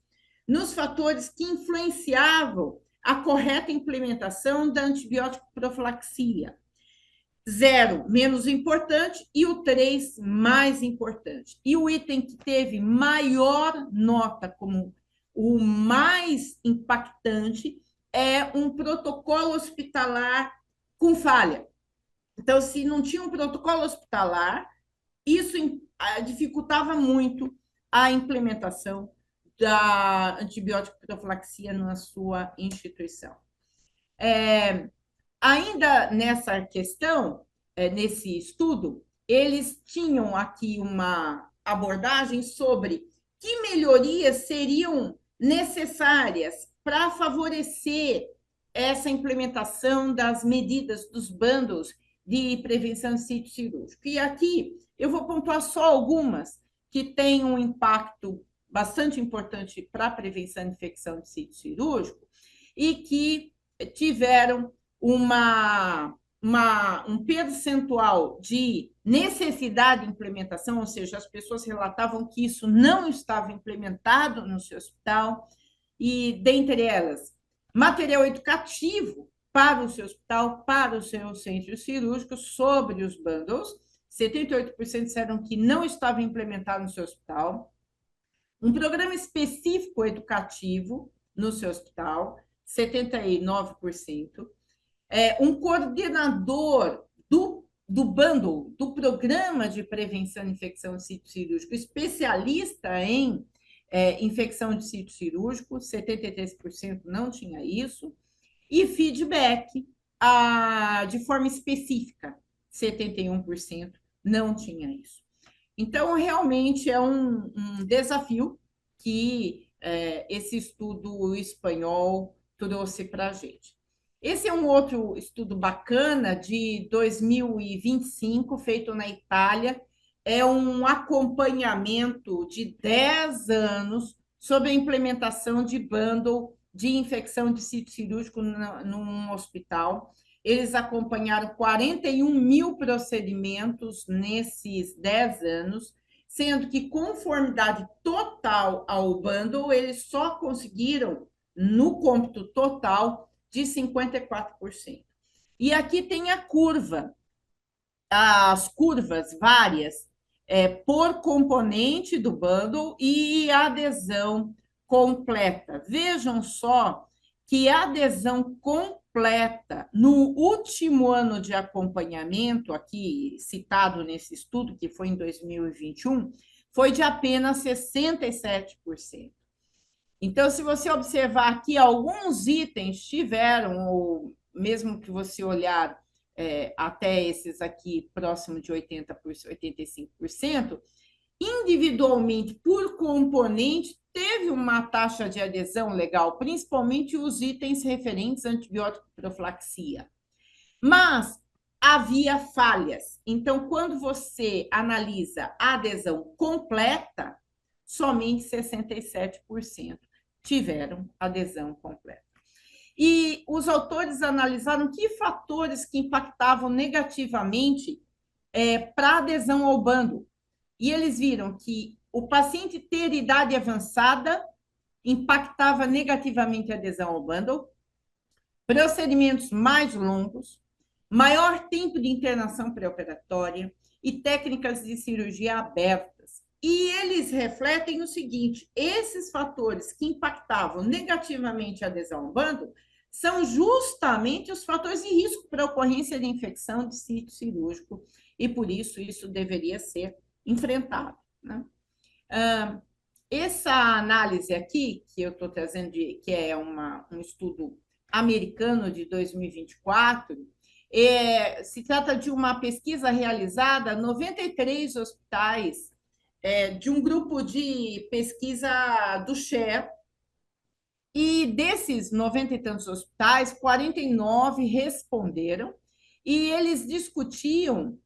D: nos fatores que influenciavam a correta implementação da antibiótico profilaxia. 0, menos importante, e o 3, mais importante. E o item que teve maior nota como o mais impactante é um protocolo hospitalar com falha. Então, se não tinha um protocolo hospitalar, isso dificultava muito a implementação da antibiótico profilaxia na sua instituição. Ainda nessa questão, nesse estudo, eles tinham aqui uma abordagem sobre que melhorias seriam necessárias para favorecer essa implementação das medidas dos bundles de prevenção de sítio cirúrgico. E aqui eu vou pontuar só algumas que têm um impacto bastante importante para a prevenção de infecção de sítio cirúrgico e que tiveram um percentual de necessidade de implementação, ou seja, as pessoas relatavam que isso não estava implementado no seu hospital, e dentre elas, material educativo para o seu hospital, para o seu centro cirúrgico, sobre os bundles. 78% disseram que não estava implementado no seu hospital. Um programa específico educativo no seu hospital, 79%. Um coordenador do bundle, do programa de prevenção de infecção de sítio cirúrgico, especialista em infecção de sítio cirúrgico, 73% não tinha isso, e feedback de forma específica, 71% não tinha isso. Então, realmente é um desafio que esse estudo espanhol trouxe para a gente. Esse é um outro estudo bacana de 2025, feito na Itália. É um acompanhamento de 10 anos sobre a implementação de bundle de infecção de sítio cirúrgico num hospital. Eles acompanharam 41 mil procedimentos nesses 10 anos, sendo que conformidade total ao bundle, eles só conseguiram, no cômputo total, de 54%. E aqui tem a curva, as curvas várias, por componente do bundle e adesão completa. Vejam só que a adesão completa no último ano de acompanhamento, aqui citado nesse estudo, que foi em 2021, foi de apenas 67%. Então, se você observar aqui, alguns itens tiveram, ou mesmo que você olhar até esses aqui próximo de 80%, 85%, individualmente, por componente, teve uma taxa de adesão legal, principalmente os itens referentes à antibiótico profilaxia. Mas havia falhas. Então, quando você analisa a adesão completa, somente 67% tiveram adesão completa. E os autores analisaram que fatores que impactavam negativamente para a adesão ao bundle. E eles viram que o paciente ter idade avançada impactava negativamente a adesão ao bundle, procedimentos mais longos, maior tempo de internação pré-operatória e técnicas de cirurgia abertas. E eles refletem o seguinte: esses fatores que impactavam negativamente a adesão ao bundle são justamente os fatores de risco para a ocorrência de infecção de sítio cirúrgico, e por isso deveria ser enfrentado, né? Essa análise aqui, que eu estou trazendo, que é um estudo americano de 2024, se trata de uma pesquisa realizada em 93 hospitais, de um grupo de pesquisa do SHARE, e desses 90 e tantos hospitais, 49 responderam, e eles discutiam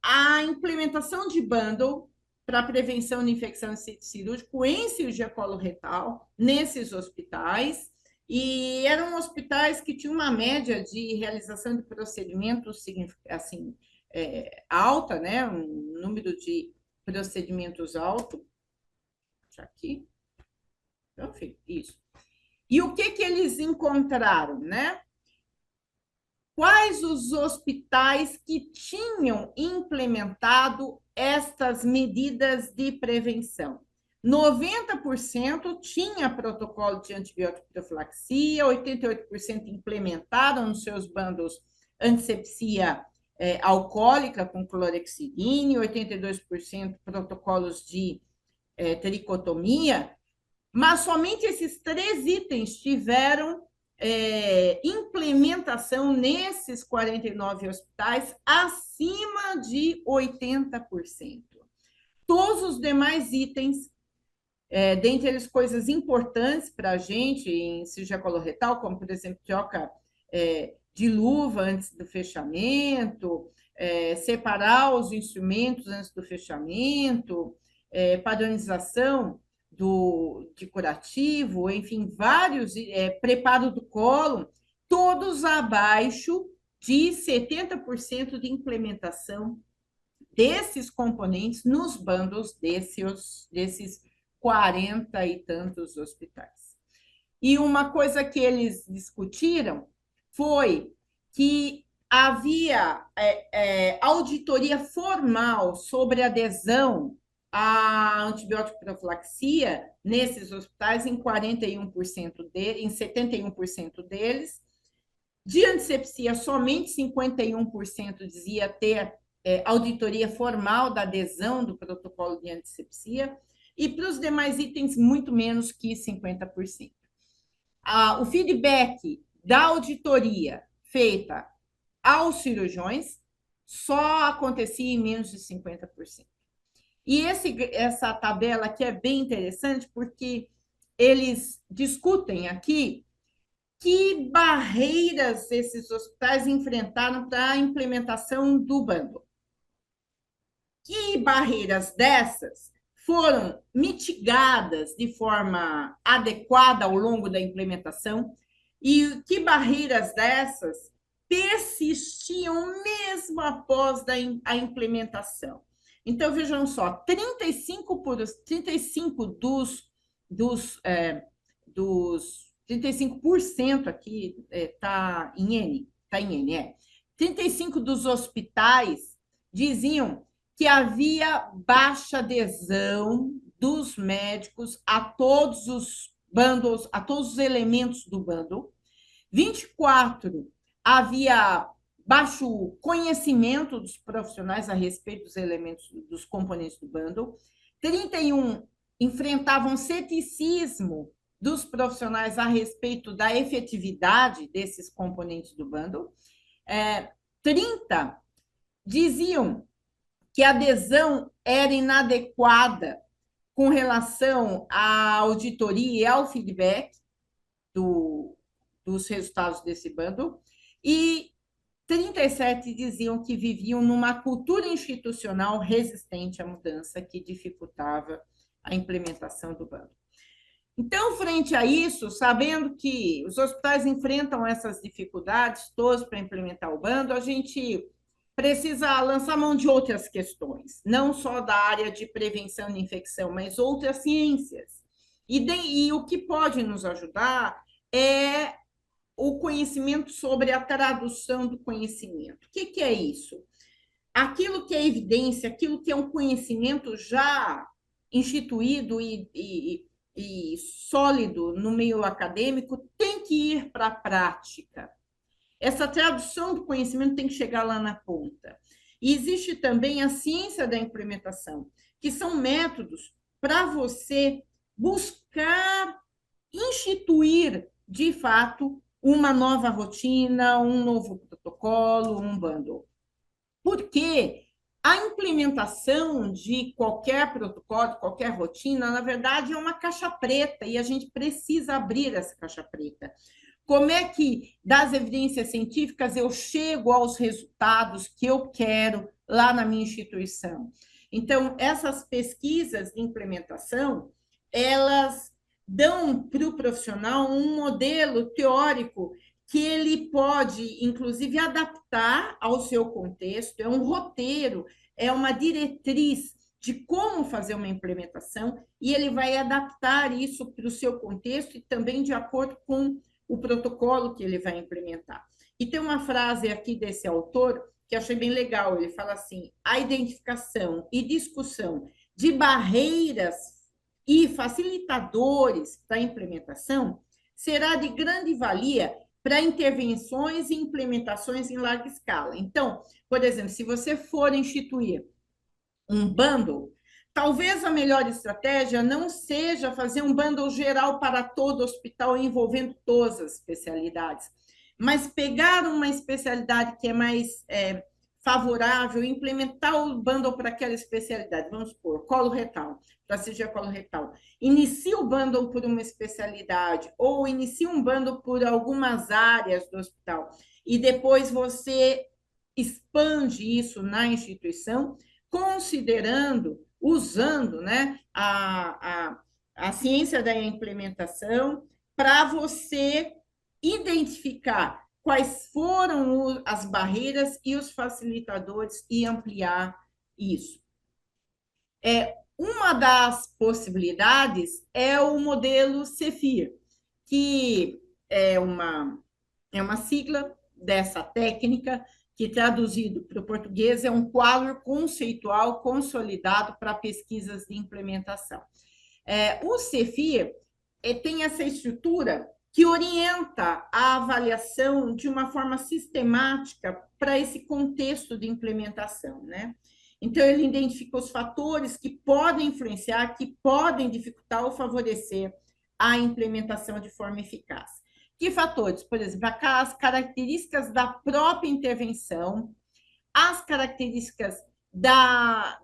D: a implementação de bundle para prevenção de infecção em sítio cirúrgico em cirurgia coloretal nesses hospitais, e eram hospitais que tinham uma média de realização de procedimentos assim, alta, né? Um número de procedimentos alto. Aqui. Enfim, isso. E o que eles encontraram, né? Quais os hospitais que tinham implementado estas medidas de prevenção? 90% tinha protocolo de antibiótico profilaxia, 88% implementaram nos seus bundles antisepsia alcoólica com clorexidine, 82% protocolos de tricotomia, mas somente esses 3 itens tiveram implementação nesses 49 hospitais acima de 80%. Todos os demais itens, dentre eles coisas importantes para a gente em cirurgia coloretal, como, por exemplo, troca de luva antes do fechamento, separar os instrumentos antes do fechamento, padronização de curativo, enfim, vários, preparo do colo, todos abaixo de 70% de implementação desses componentes nos bundles desses 40 e tantos hospitais. E uma coisa que eles discutiram foi que havia auditoria formal sobre adesão a antibiótico profilaxia nesses hospitais em 41% deles, em 71% deles. De antisepsia, somente 51% dizia ter auditoria formal da adesão do protocolo de antisepsia, e para os demais itens, muito menos que 50%. O feedback da auditoria feita aos cirurgiões só acontecia em menos de 50%. E essa tabela aqui é bem interessante, porque eles discutem aqui que barreiras esses hospitais enfrentaram para a implementação do bundle. Que barreiras dessas foram mitigadas de forma adequada ao longo da implementação e que barreiras dessas persistiam mesmo após a implementação. Então, vejam só, 35 dos 35% aqui está em N, 35 dos hospitais diziam que havia baixa adesão dos médicos a todos os bundles, a todos os elementos do bundle. 24 havia baixo conhecimento dos profissionais a respeito dos elementos, dos componentes do bundle. 31 enfrentavam ceticismo dos profissionais a respeito da efetividade desses componentes do bundle. 30 diziam que a adesão era inadequada com relação à auditoria e ao feedback dos resultados desse bundle, e 37 diziam que viviam numa cultura institucional resistente à mudança que dificultava a implementação do bundle. Então, frente a isso, sabendo que os hospitais enfrentam essas dificuldades todas para implementar o bundle, a gente precisa lançar mão de outras questões, não só da área de prevenção de infecção, mas outras ciências. E o que pode nos ajudar é o conhecimento sobre a tradução do conhecimento. O que é isso? Aquilo que é evidência, aquilo que é um conhecimento já instituído e sólido no meio acadêmico, tem que ir para a prática. Essa tradução do conhecimento tem que chegar lá na ponta. E existe também a ciência da implementação, que são métodos para você buscar instituir, de fato, uma nova rotina, um novo protocolo, um bundle. Porque a implementação de qualquer protocolo, de qualquer rotina, na verdade, é uma caixa preta, e a gente precisa abrir essa caixa preta. Como é que, das evidências científicas, eu chego aos resultados que eu quero lá na minha instituição? Então, essas pesquisas de implementação, elas dão para o profissional um modelo teórico que ele pode, inclusive, adaptar ao seu contexto, é um roteiro, é uma diretriz de como fazer uma implementação, e ele vai adaptar isso para o seu contexto e também de acordo com o protocolo que ele vai implementar. E tem uma frase aqui desse autor que achei bem legal, ele fala assim: a identificação e discussão de barreiras e facilitadores para a implementação será de grande valia para intervenções e implementações em larga escala. Então, por exemplo, se você for instituir um bundle, talvez a melhor estratégia não seja fazer um bundle geral para todo o hospital envolvendo todas as especialidades, mas pegar uma especialidade que é mais favorável e implementar o bundle para aquela especialidade. Vamos supor, colo retal, para cirurgia colo retal. Inicia o bundle por uma especialidade ou inicia um bundle por algumas áreas do hospital e depois você expande isso na instituição, considerando, usando, né, a ciência da implementação para você identificar quais foram as barreiras e os facilitadores e ampliar isso. Uma das possibilidades é o modelo CEFIR, que é uma sigla dessa técnica, que traduzido para o português é um quadro conceitual consolidado para pesquisas de implementação. O CEFIR tem essa estrutura que orienta a avaliação de uma forma sistemática para esse contexto de implementação, né? Então, ele identifica os fatores que podem influenciar, que podem dificultar ou favorecer a implementação de forma eficaz. Que fatores? Por exemplo, as características da própria intervenção, as características da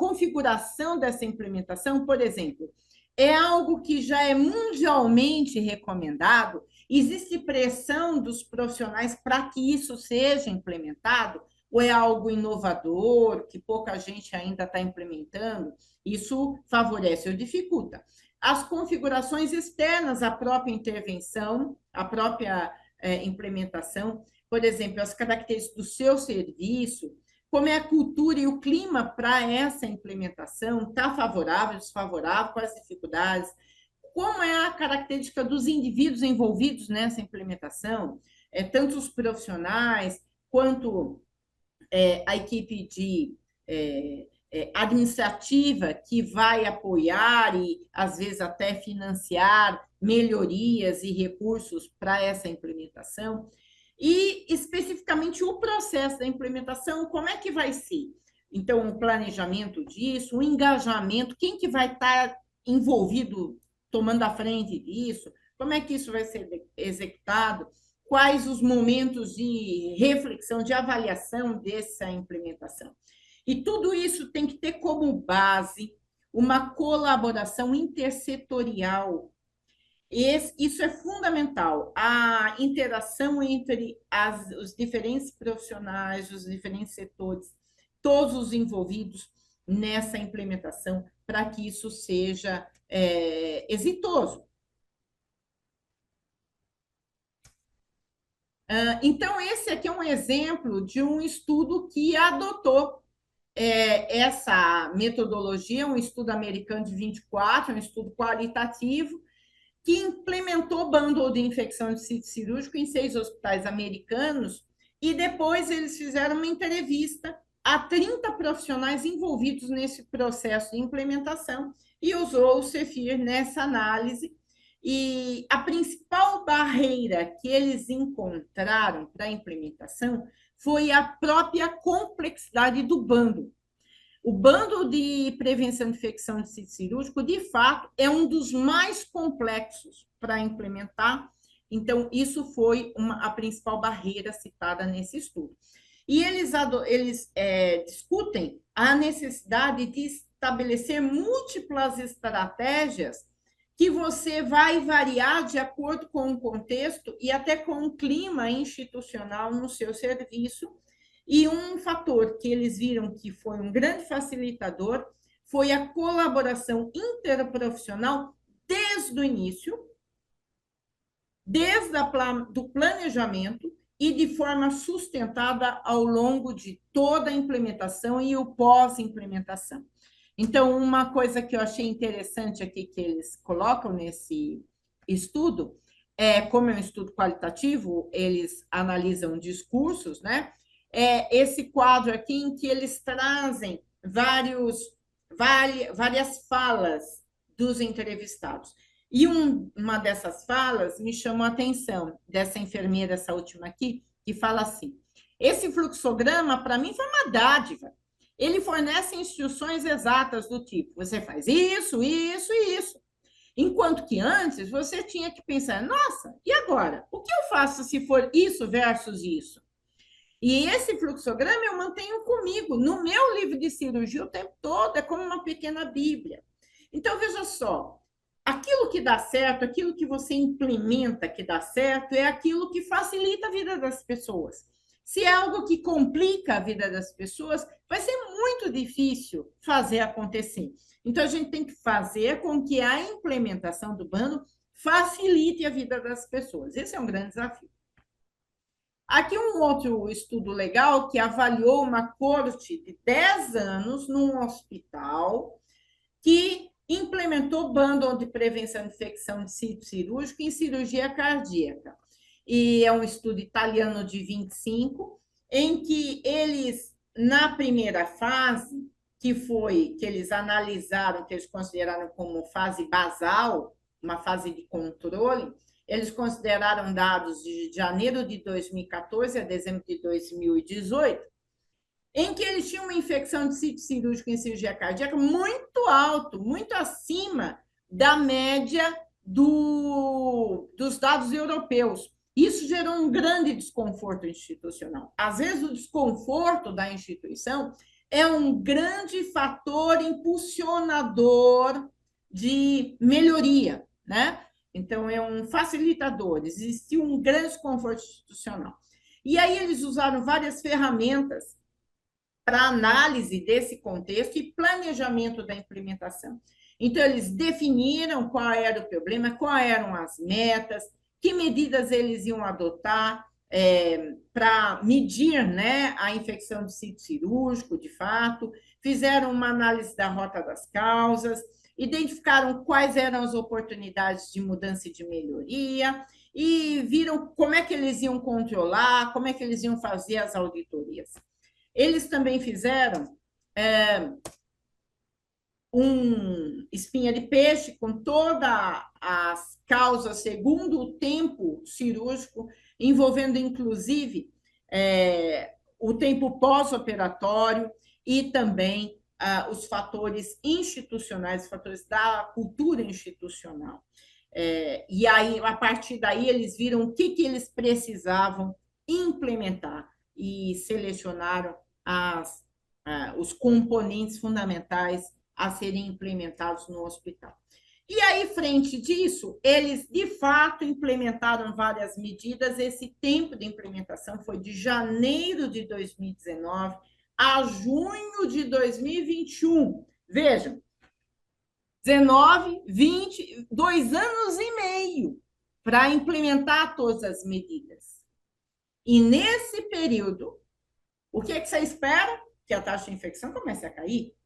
D: configuração dessa implementação, por exemplo, é algo que já é mundialmente recomendado, existe pressão dos profissionais para que isso seja implementado, ou é algo inovador, que pouca gente ainda está implementando, isso favorece ou dificulta. As configurações externas à própria intervenção, à própria implementação, por exemplo, as características do seu serviço, como é a cultura e o clima para essa implementação, está favorável, desfavorável, quais as dificuldades, como é a característica dos indivíduos envolvidos nessa implementação, tanto os profissionais quanto a equipe de administrativa que vai apoiar e, às vezes, até financiar melhorias e recursos para essa implementação. E, especificamente, o processo da implementação, como é que vai ser? Então, o planejamento disso, o engajamento, quem que vai estar envolvido, tomando a frente disso, como é que isso vai ser executado, quais os momentos de reflexão, de avaliação dessa implementação. E tudo isso tem que ter como base uma colaboração intersetorial. Isso é fundamental, a interação entre os diferentes profissionais, os diferentes setores, todos os envolvidos nessa implementação, para que isso seja exitoso. Então, esse aqui é um exemplo de um estudo que adotou essa metodologia, um estudo americano de 24, um estudo qualitativo, que implementou bundle de infecção de sítio cirúrgico em 6 hospitais americanos, e depois eles fizeram uma entrevista a 30 profissionais envolvidos nesse processo de implementação e usou o CEFIR nessa análise. E a principal barreira que eles encontraram para a implementação foi a própria complexidade do bundle. O bundle de prevenção de infecção de sítio cirúrgico, de fato, é um dos mais complexos para implementar. Então, isso foi a principal barreira citada nesse estudo. E eles discutem a necessidade de estabelecer múltiplas estratégias que você vai variar de acordo com o contexto e até com o clima institucional no seu serviço. E um fator que eles viram que foi um grande facilitador foi a colaboração interprofissional desde o início, desde do planejamento e de forma sustentada ao longo de toda a implementação e o pós-implementação. Então, uma coisa que eu achei interessante aqui que eles colocam nesse estudo como é um estudo qualitativo, eles analisam discursos, né? Esse quadro aqui em que eles trazem várias falas dos entrevistados. E uma dessas falas me chamou a atenção, dessa enfermeira, essa última aqui, que fala assim: esse fluxograma, para mim, foi uma dádiva. Ele fornece instruções exatas do tipo, você faz isso, isso e isso. Enquanto que antes você tinha que pensar, nossa, e agora? O que eu faço se for isso versus isso? E esse fluxograma eu mantenho comigo, no meu livro de cirurgia o tempo todo, é como uma pequena bíblia. Então, veja só, aquilo que dá certo, aquilo que você implementa que dá certo, é aquilo que facilita a vida das pessoas. Se é algo que complica a vida das pessoas, vai ser muito difícil fazer acontecer. Então, a gente tem que fazer com que a implementação do bando facilite a vida das pessoas. Esse é um grande desafio. Aqui um outro estudo legal que avaliou uma corte de 10 anos num hospital que implementou bundle de prevenção de infecção de sítio cirúrgico em cirurgia cardíaca. E é um estudo italiano de 25, em que eles, na primeira fase, que eles analisaram, que eles consideraram como fase basal, uma fase de controle, eles consideraram dados de janeiro de 2014 a dezembro de 2018, em que eles tinham uma infecção de sítio cirúrgico em cirurgia cardíaca muito alto, muito acima da média dos dados europeus. Isso gerou um grande desconforto institucional. Às vezes, o desconforto da instituição é um grande fator impulsionador de melhoria, né? Então, é um facilitador. Existe um grande desconforto institucional. E aí, eles usaram várias ferramentas para análise desse contexto e planejamento da implementação. Então, eles definiram qual era o problema, quais eram as metas, que medidas eles iam adotar para medir, né, a infecção de sítio cirúrgico, de fato, fizeram uma análise da rota das causas, identificaram quais eram as oportunidades de mudança e de melhoria, e viram como é que eles iam controlar, como é que eles iam fazer as auditorias. Eles também fizeram um espinha de peixe com todas as causas segundo o tempo cirúrgico, envolvendo, inclusive, o tempo pós-operatório e também os fatores institucionais, os fatores da cultura institucional. E aí, a partir daí, eles viram o que eles precisavam implementar e selecionaram os componentes fundamentais a serem implementados no hospital. E aí, frente disso, eles, de fato, implementaram várias medidas. Esse tempo de implementação foi de janeiro de 2019 a junho de 2021. Vejam, 19, 20, 2 anos e meio para implementar todas as medidas. E nesse período, o que você espera? Que a taxa de infecção comece a cair.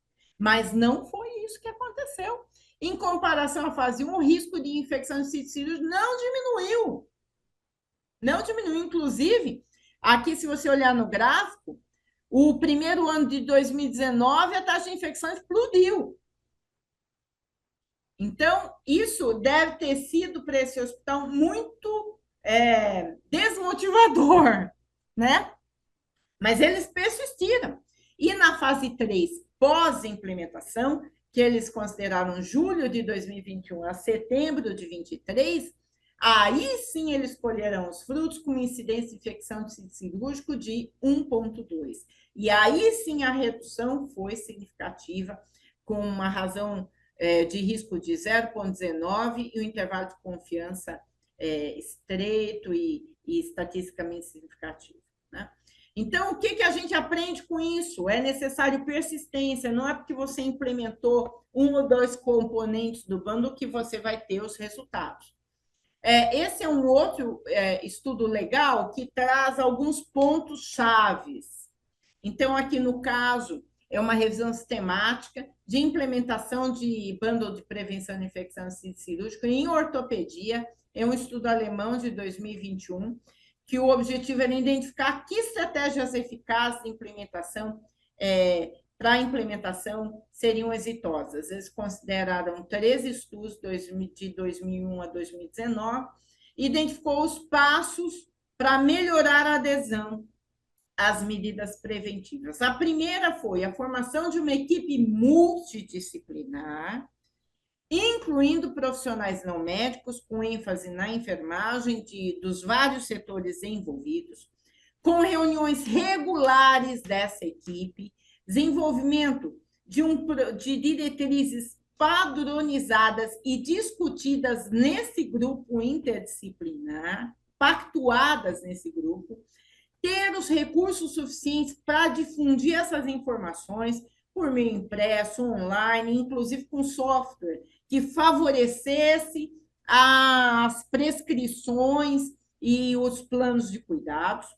D: Mas não foi isso que aconteceu. Em comparação à fase 1, o risco de infecção de sítio cirúrgico não diminuiu. Não diminuiu. Inclusive, aqui, se você olhar no gráfico, o primeiro ano de 2019, a taxa de infecção explodiu. Então, isso deve ter sido para esse hospital muito desmotivador, né? Mas eles persistiram. E na fase 3, pós-implementação, que eles consideraram julho de 2021 a setembro de 2023, aí sim eles colheram os frutos com incidência de infecção de sítio cirúrgico de 1,2. E aí sim a redução foi significativa, com uma razão de risco de 0,19 e o intervalo de confiança estreito e estatisticamente significativo, né? Então, o que a gente aprende com isso? É necessário persistência, não é porque você implementou um ou dois componentes do bando que você vai ter os resultados. Esse é um outro estudo legal que traz alguns pontos chaves. Então, aqui no caso, é uma revisão sistemática de implementação de bundle de prevenção de infecção cirúrgica em ortopedia. É um estudo alemão de 2021, que o objetivo era identificar que estratégias eficazes de implementação para a implementação seriam exitosas. Eles consideraram 13 estudos de 2001 a 2019 e identificou os passos para melhorar a adesão às medidas preventivas. A primeira foi a formação de uma equipe multidisciplinar, incluindo profissionais não médicos, com ênfase na enfermagem dos vários setores envolvidos, com reuniões regulares dessa equipe, desenvolvimento de diretrizes padronizadas e discutidas nesse grupo interdisciplinar, pactuadas nesse grupo, ter os recursos suficientes para difundir essas informações por meio impresso, online, inclusive com software que favorecesse as prescrições e os planos de cuidados,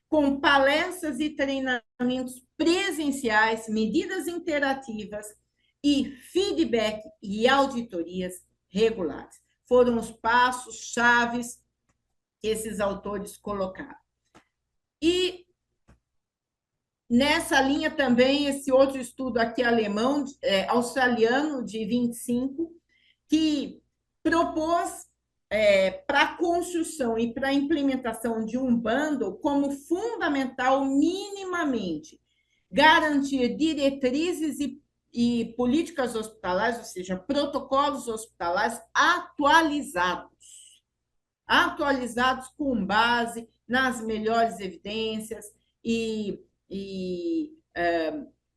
D: com palestras e treinamentos presenciais, medidas interativas e feedback e auditorias regulares. Foram os passos chaves que esses autores colocaram. E nessa linha também, esse outro estudo aqui alemão, australiano, de 25, que propôs para a construção e para a implementação de um bundle como fundamental, minimamente, garantir diretrizes e políticas hospitalares, ou seja, protocolos hospitalares atualizados com base nas melhores evidências e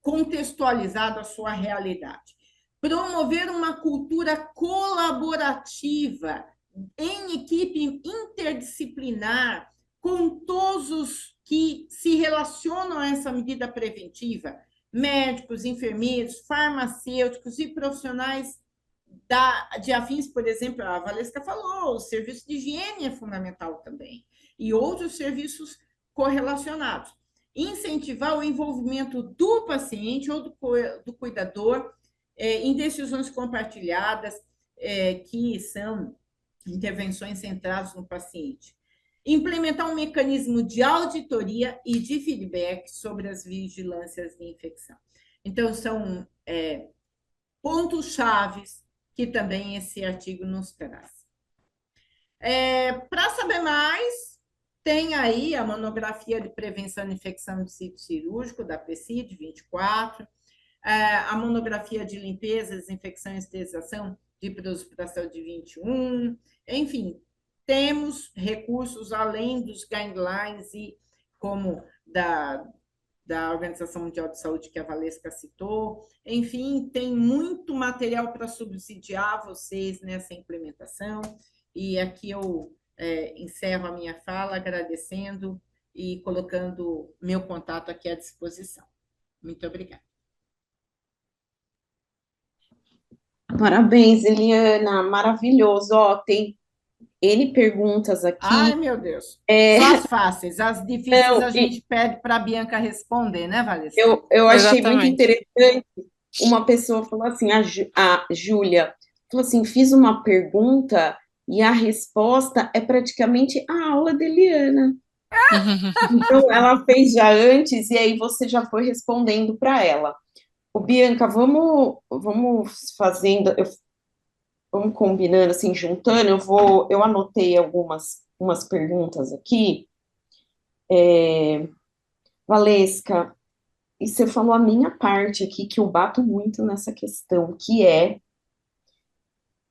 D: contextualizado a sua realidade. Promover uma cultura colaborativa em equipe interdisciplinar com todos os que se relacionam a essa medida preventiva, médicos, enfermeiros, farmacêuticos e profissionais de afins, por exemplo, a Valesca falou, o serviço de higiene é fundamental também, e outros serviços correlacionados. Incentivar o envolvimento do paciente ou do cuidador em decisões compartilhadas, que são intervenções centradas no paciente. Implementar um mecanismo de auditoria e de feedback sobre as vigilâncias de infecção. Então, são pontos chaves que também esse artigo nos traz. Para saber mais, tem aí a monografia de prevenção de infecção de sítio cirúrgico, da PECI, de 24, a monografia de limpeza, desinfecção e esterilização de prosperidade de 21, enfim, temos recursos além dos guidelines e como da Organização Mundial de Saúde, que a Valesca citou. Enfim, tem muito material para subsidiar vocês nessa implementação. E aqui eu encerro a minha fala agradecendo e colocando meu contato aqui à disposição. Muito obrigada.
B: Parabéns, Eliana, maravilhoso. Tem N perguntas aqui.
D: Ai, meu Deus. Só as fáceis, as difíceis não, a gente pede para a Bianca responder, né, Valesca?
B: Eu achei muito interessante. Uma pessoa falou assim, a Júlia, falou assim, fiz uma pergunta e a resposta é praticamente a aula da Eliana. Então, ela fez já antes e aí você já foi respondendo para ela. Bianca, vamos fazendo, vamos combinando, assim, juntando, eu anotei umas perguntas aqui. Valesca, e você falou a minha parte aqui, que eu bato muito nessa questão, que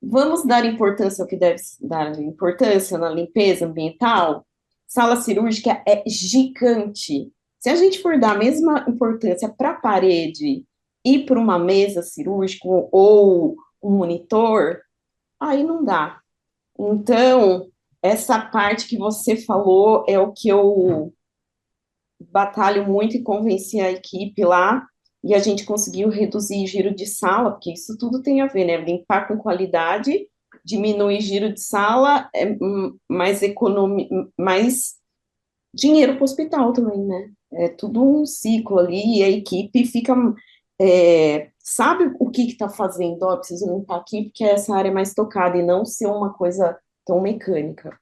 B: vamos dar importância ao que deve dar importância na limpeza ambiental? Sala cirúrgica é gigante. Se a gente for dar a mesma importância para a parede e para uma mesa cirúrgica ou um monitor, aí não dá. Então, essa parte que você falou é o que eu batalho muito e convenci a equipe lá, e a gente conseguiu reduzir giro de sala, porque isso tudo tem a ver, né? Limpar com qualidade, diminuir giro de sala, mais economia, mais dinheiro para o hospital também, né? É tudo um ciclo ali, e a equipe fica, sabe o que está fazendo? Ó, preciso limpar aqui, porque essa área é mais tocada, e não ser uma coisa tão mecânica.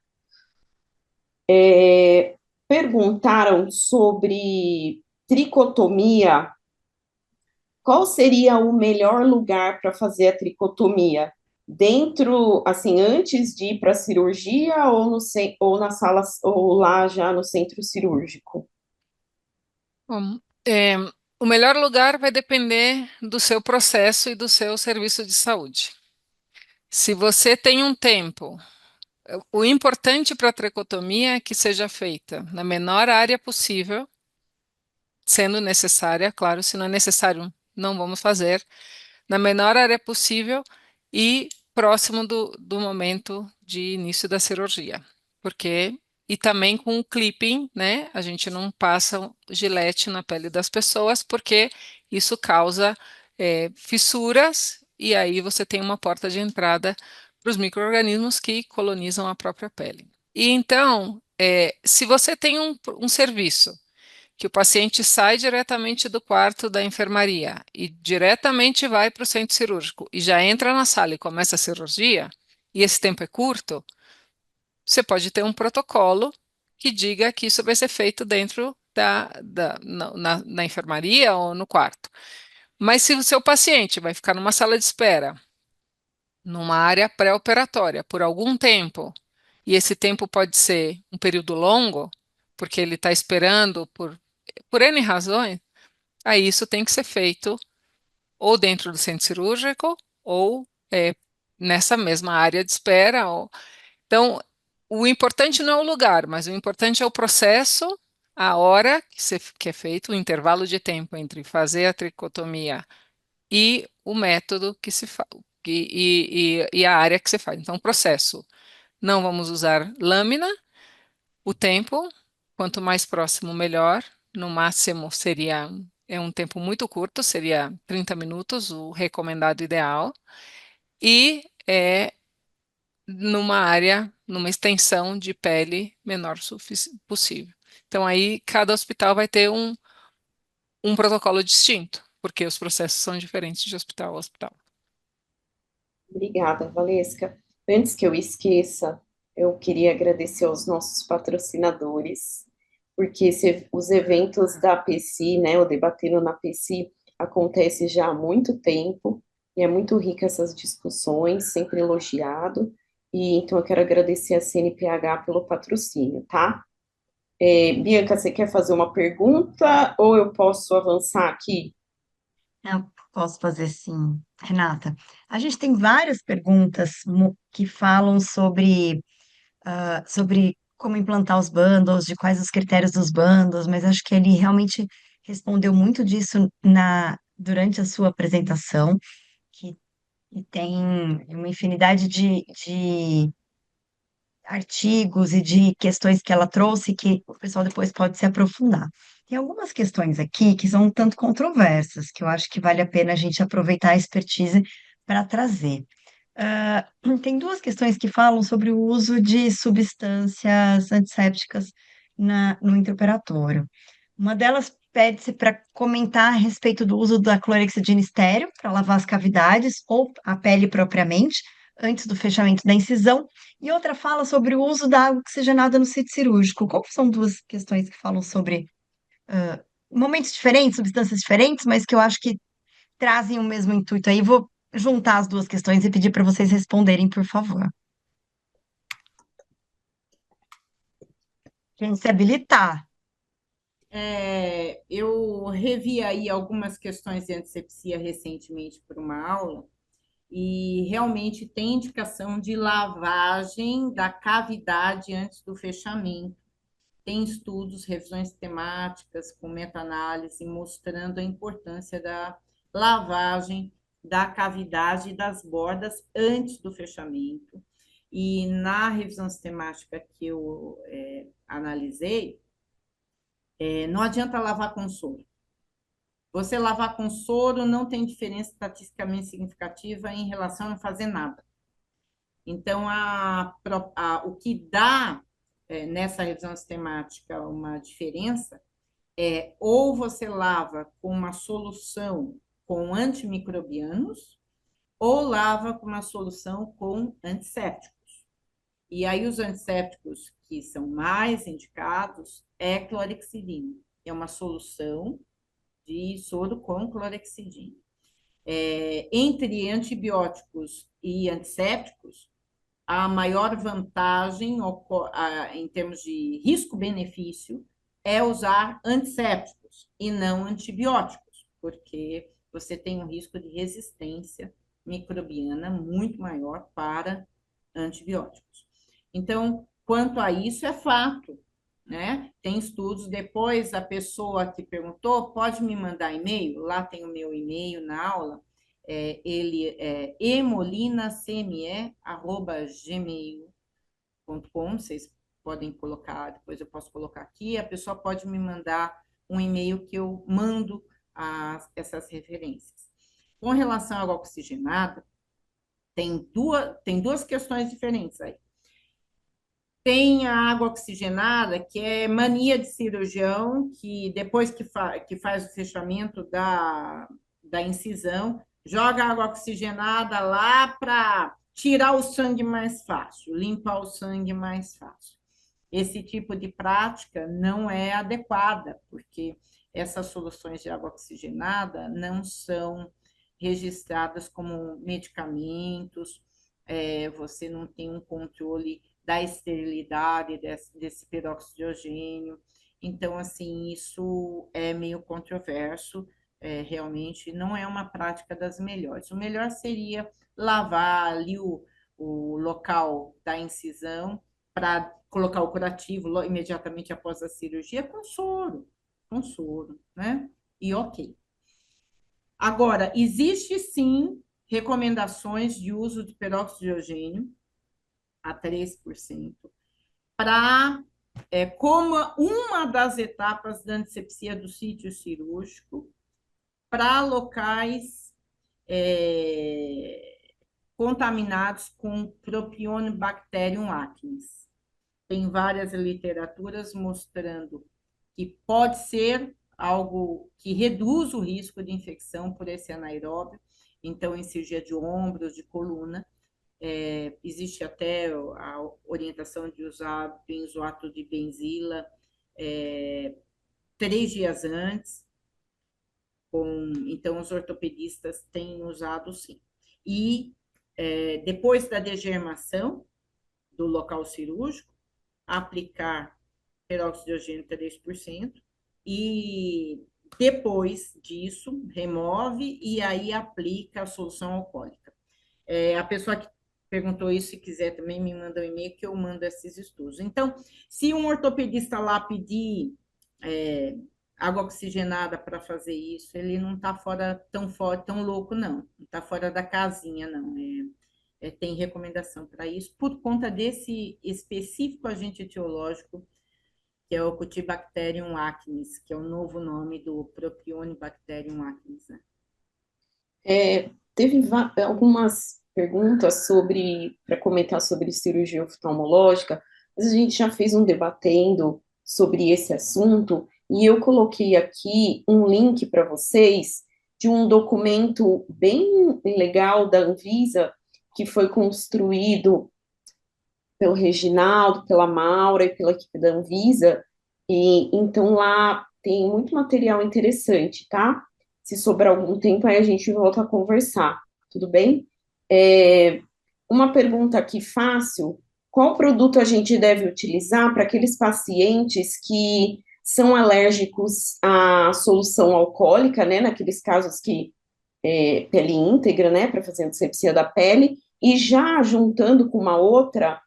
B: Perguntaram sobre tricotomia. Qual seria o melhor lugar para fazer a tricotomia? Dentro, assim, antes de ir para a cirurgia ou, ou na sala, ou lá já no centro cirúrgico?
C: Bom, o melhor lugar vai depender do seu processo e do seu serviço de saúde. Se você tem um tempo, o importante para a tricotomia é que seja feita na menor área possível, sendo necessária, claro, se não é necessário, não vamos fazer, na menor área possível e próximo do momento de início da cirurgia. Porque, e também com o clipping, né? A gente não passa o gilete na pele das pessoas, porque isso causa fissuras, e aí você tem uma porta de entrada para os micro-organismos que colonizam a própria pele. E então, se você tem um serviço que o paciente sai diretamente do quarto da enfermaria e diretamente vai para o centro cirúrgico e já entra na sala e começa a cirurgia, e esse tempo é curto, você pode ter um protocolo que diga que isso vai ser feito dentro na enfermaria ou no quarto. Mas se o seu paciente vai ficar numa sala de espera, numa área pré-operatória, por algum tempo, e esse tempo pode ser um período longo, porque ele está esperando por N razões, aí isso tem que ser feito ou dentro do centro cirúrgico ou nessa mesma área de espera. Então, o importante não é o lugar, mas o importante é o processo, a hora que é feito, o intervalo de tempo entre fazer a tricotomia e o método que se faz. E a área que se faz. Então, processo. Não vamos usar lâmina, o tempo, quanto mais próximo, melhor. No máximo seria um tempo muito curto, seria 30 minutos, o recomendado ideal. E numa área, numa extensão de pele menor possível. Então, aí cada hospital vai ter um protocolo distinto, porque os processos são diferentes de hospital a hospital.
B: Obrigada, Valesca. Antes que eu esqueça, eu queria agradecer aos nossos patrocinadores, porque os eventos da PECI, né, o Debatendo na PECI, acontece já há muito tempo, e é muito rica essas discussões, sempre elogiado, e então eu quero agradecer a CNPH pelo patrocínio, tá? Bianca, você quer fazer uma pergunta ou eu posso avançar aqui?
A: Eu posso fazer sim, Renata. A gente tem várias perguntas que falam sobre como implantar os bundles, de quais os critérios dos bundles, mas acho que ele realmente respondeu muito disso durante a sua apresentação, que e tem uma infinidade de artigos e de questões que ela trouxe que o pessoal depois pode se aprofundar. Tem algumas questões aqui que são um tanto controversas, que eu acho que vale a pena a gente aproveitar a expertise para trazer. Ah, tem duas questões que falam sobre o uso de substâncias antissépticas no intraoperatório. Uma delas pede-se para comentar a respeito do uso da clorexidina estéreo para lavar as cavidades ou a pele propriamente, antes do fechamento da incisão, e outra fala sobre o uso da água oxigenada no sítio cirúrgico. Qual são duas questões que falam sobre momentos diferentes, substâncias diferentes, mas que eu acho que trazem o mesmo intuito aí? Vou juntar as duas questões e pedir para vocês responderem, por favor. Quem se habilitar.
D: Eu revi aí algumas questões de antisepsia recentemente por uma aula, e realmente tem indicação de lavagem da cavidade antes do fechamento. Tem estudos, revisões temáticas com meta-análise mostrando a importância da lavagem da cavidade e das bordas antes do fechamento. E na revisão sistemática que eu analisei, não adianta lavar com soro. Você lavar com soro não tem diferença estatisticamente significativa em relação a não fazer nada. Então, o que dá nessa revisão sistemática uma diferença ou você lava com uma solução com antimicrobianos ou lava com uma solução com antissépticos. E aí os antissépticos que são mais indicados é clorexidina. É uma solução de soro com clorexidina. Entre antibióticos e antissépticos, a maior vantagem em termos de risco-benefício é usar antissépticos e não antibióticos, porque você tem um risco de resistência microbiana muito maior para antibióticos. Então, quanto a isso, é fato, né? Tem estudos. Depois, a pessoa que perguntou pode me mandar e-mail, lá tem o meu e-mail na aula, ele é emolinacme@gmail.com, vocês podem colocar, depois eu posso colocar aqui, a pessoa pode me mandar um e-mail que eu mando essas referências. Com relação à água oxigenada, tem duas questões diferentes aí. Tem a água oxigenada, que é mania de cirurgião, que depois que faz o fechamento da incisão, joga água oxigenada lá para tirar o sangue mais fácil, limpar o sangue mais fácil. Esse tipo de prática não é adequada, porque essas soluções de água oxigenada não são registradas como medicamentos, você não tem um controle da esterilidade desse peróxido de hidrogênio. Então, assim, isso é meio controverso, realmente não é uma prática das melhores. O melhor seria lavar ali o local da incisão para colocar o curativo imediatamente após a cirurgia com soro, né? E ok. Agora, existe sim recomendações de uso de peróxido de hidrogênio a 3%, como uma das etapas da antisepsia do sítio cirúrgico, para locais contaminados com Propionibacterium acnes. Tem várias literaturas mostrando que pode ser algo que reduz o risco de infecção por esse anaeróbio, então, em cirurgia de ombros, de coluna, existe até a orientação de usar benzoato de benzila 3 dias antes. Então, os ortopedistas têm usado sim. E depois da degermação do local cirúrgico, aplicar peróxido de hidrogênio 3%, e depois disso, remove e aí aplica a solução alcoólica. A pessoa que perguntou isso, se quiser também me manda um e-mail que eu mando esses estudos. Então, se um ortopedista lá pedir água oxigenada para fazer isso, ele não está tão louco, não. Não está fora da casinha, não. Tem recomendação para isso, por conta desse específico agente etiológico, que é o Cutibacterium acnes, que é o novo nome do Propionibacterium acnes, né?
B: Teve algumas perguntas para comentar sobre cirurgia oftalmológica, mas a gente já fez um debatendo sobre esse assunto, e eu coloquei aqui um link para vocês de um documento bem legal da Anvisa, que foi construído pelo Reginaldo, pela Maura e pela equipe da Anvisa, e então lá tem muito material interessante, tá? Se sobrar algum tempo, aí a gente volta a conversar, tudo bem? Uma pergunta aqui fácil: qual produto a gente deve utilizar para aqueles pacientes que são alérgicos à solução alcoólica, né? Naqueles casos que pele íntegra, né? Para fazer antisepsia da pele, e já juntando com uma outra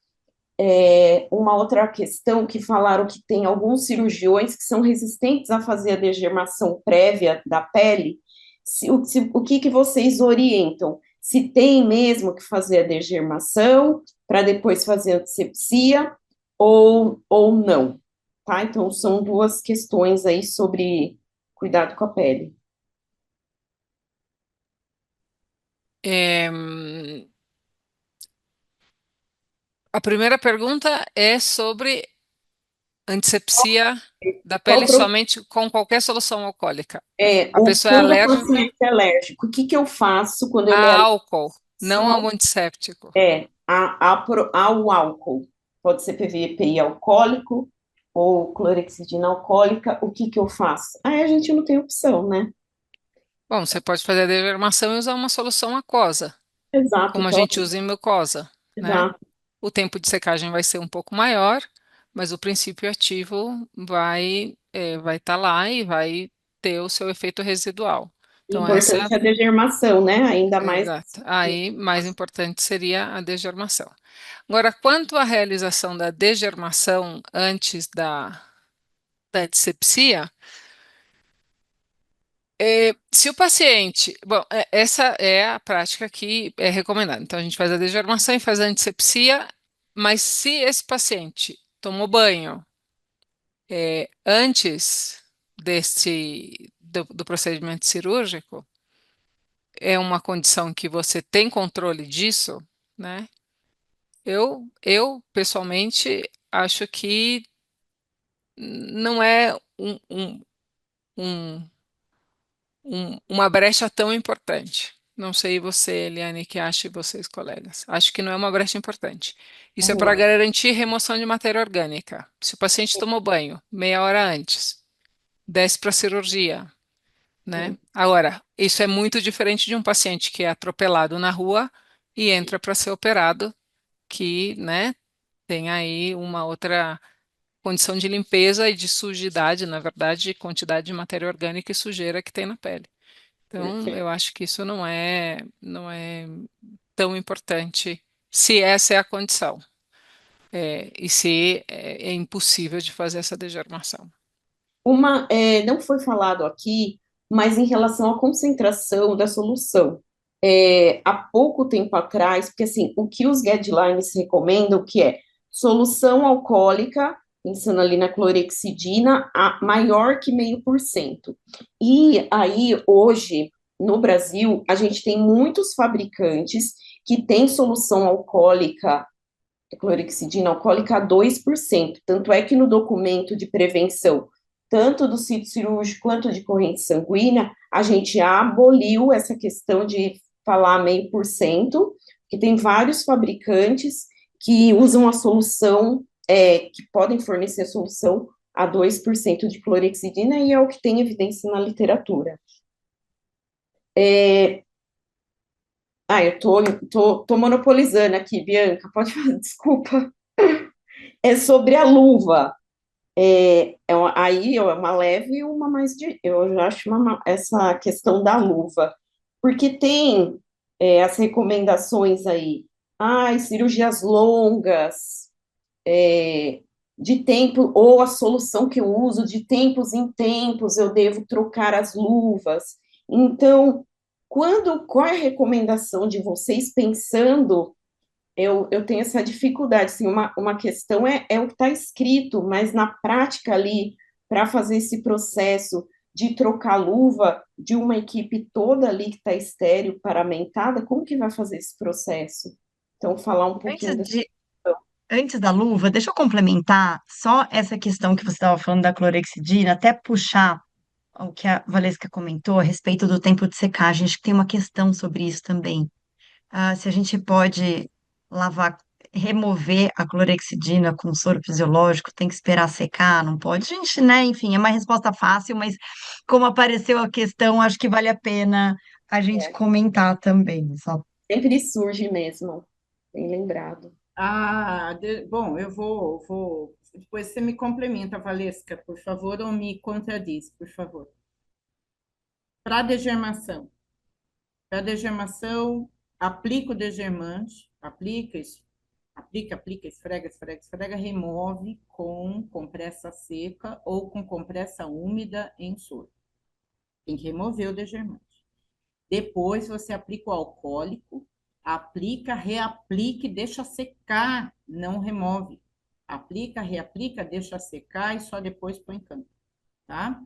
B: questão que falaram que tem alguns cirurgiões que são resistentes a fazer a degermação prévia da pele. o que que vocês orientam? Se tem mesmo que fazer a degermação para depois fazer a antisepsia ou não, tá? Então, são duas questões aí sobre cuidado com a pele.
C: É, a primeira pergunta é sobre antisepsia da
B: Qual
C: pele somente com qualquer solução alcoólica. A pessoa é
B: quando o
C: alérgica
B: paciente é alérgico, o que que eu faço quando ele é
C: a
B: alérgico
C: álcool, não ao antisséptico.
B: ao álcool? Pode ser PVPI alcoólico ou clorexidina alcoólica, o que que eu faço? Aí a gente não tem opção, né?
C: Bom, você pode fazer a degermação e usar uma solução aquosa,
B: Exato,
C: como a
B: aquela,
C: gente usa em mucosa, né?
B: exato,
C: O tempo de secagem vai ser um pouco maior, mas o princípio ativo vai estar lá e vai ter o seu efeito residual. Então,
B: importante a degermação, né? Ainda mais.
C: exato. Aí, mais importante seria a degermação. Agora, quanto à realização da degermação antes da antissepsia, se o paciente. Bom, essa é a prática que é recomendada. Então, a gente faz a degermação e faz a antissepsia, mas se esse paciente tomou banho antes do procedimento cirúrgico, é uma condição que você tem controle disso, né? Eu pessoalmente acho que não é um- uma brecha tão importante. Não sei você, Eliane, que acha e vocês, colegas. Acho que não é uma brecha importante. Isso é para
B: Uhum.
C: garantir remoção de matéria orgânica. Se o paciente tomou banho meia hora antes, desce para a cirurgia, né? Agora, isso é muito diferente de um paciente que é atropelado na rua e entra para ser operado, que, né, tem aí uma outra condição de limpeza e de sujidade, na verdade, de quantidade de matéria orgânica e sujeira que tem na pele. Então,
B: Perfeito.
C: eu acho que isso não é tão importante se essa é a condição, e se é impossível de fazer essa degermação.
B: Não foi falado aqui, mas em relação à concentração da solução. Há pouco tempo atrás, porque assim, o que os guidelines recomendam que é solução alcoólica, pensando ali na clorexidina, maior que 0,5%. E aí, hoje, no Brasil, a gente tem muitos fabricantes que têm solução alcoólica, clorexidina alcoólica a 2%. Tanto é que no documento de prevenção, tanto do sítio cirúrgico quanto de corrente sanguínea, a gente aboliu essa questão de falar 0,5%, que tem vários fabricantes que usam a solução, que podem fornecer a solução a 2% de clorexidina, e é o que tem evidência na literatura. Eu tô monopolizando aqui, Bianca, pode falar, desculpa. É sobre a luva. Aí é uma leve e uma mais de. Eu já acho essa questão da luva, porque tem as recomendações aí, cirurgias longas, de tempo, ou a solução que eu uso, de tempos em tempos eu devo trocar as luvas. Então, qual é a recomendação de vocês pensando eu tenho essa dificuldade, assim, uma questão é o que está escrito, mas na prática ali, para fazer esse processo de trocar luva de uma equipe toda ali que está estéril, paramentada, como que vai fazer esse processo? Então, falar um pouquinho
A: Antes
B: dessa
A: de,
B: questão.
A: antes da luva, deixa eu complementar só essa questão que você estava falando da clorexidina, até puxar o que a Valesca comentou a respeito do tempo de secagem. Acho que tem uma questão sobre isso também. Se a gente pode lavar, remover a clorexidina com soro fisiológico, tem que esperar secar, não pode? Gente, né? Enfim, é uma resposta fácil, mas como apareceu a questão, acho que vale a pena a gente
B: É,
A: comentar também. Só.
B: sempre surge mesmo, bem lembrado.
D: Bom, depois você me complementa, Valesca, por favor, ou me contradiz, por favor. Para degermação. Para degermação, aplica o degermante, aplica, esfrega, remove com compressa seca ou com compressa úmida em soro. Tem que remover o degermante. Depois você aplica o alcoólico, aplica, reaplica e deixa secar, não remove. Aplica, reaplica, deixa secar e só depois põe em campo, tá?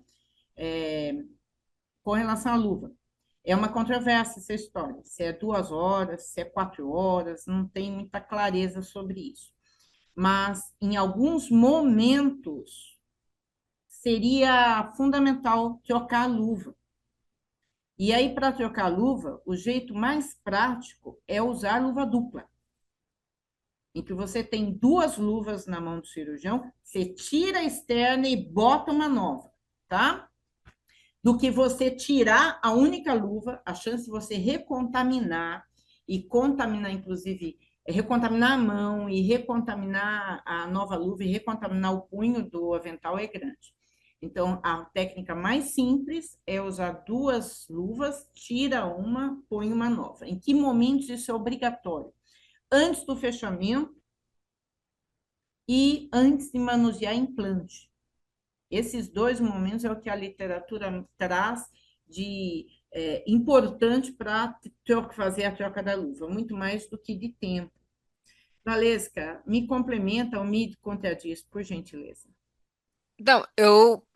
D: Com relação à luva, é uma controvérsia essa história, se é 2 horas, se é 4 horas, não tem muita clareza sobre isso. Mas, em alguns momentos, seria fundamental trocar a luva. E aí, para trocar a luva, o jeito mais prático é usar luva dupla, em que você tem 2 luvas na mão do cirurgião, você tira a externa e bota uma nova, tá? Do que você tirar a única luva, a chance de você recontaminar e contaminar, inclusive, recontaminar a mão e recontaminar a nova luva e recontaminar o punho do avental é grande. Então, a técnica mais simples é usar 2 luvas, tira uma, põe uma nova. Em que momentos isso é obrigatório? Antes do fechamento e antes de manusear implante. Esses 2 momentos é o que a literatura traz de importante para fazer a troca da luva, muito mais do que de tempo. Valesca, me complementa ou me contradiz, por gentileza.
C: Não, eu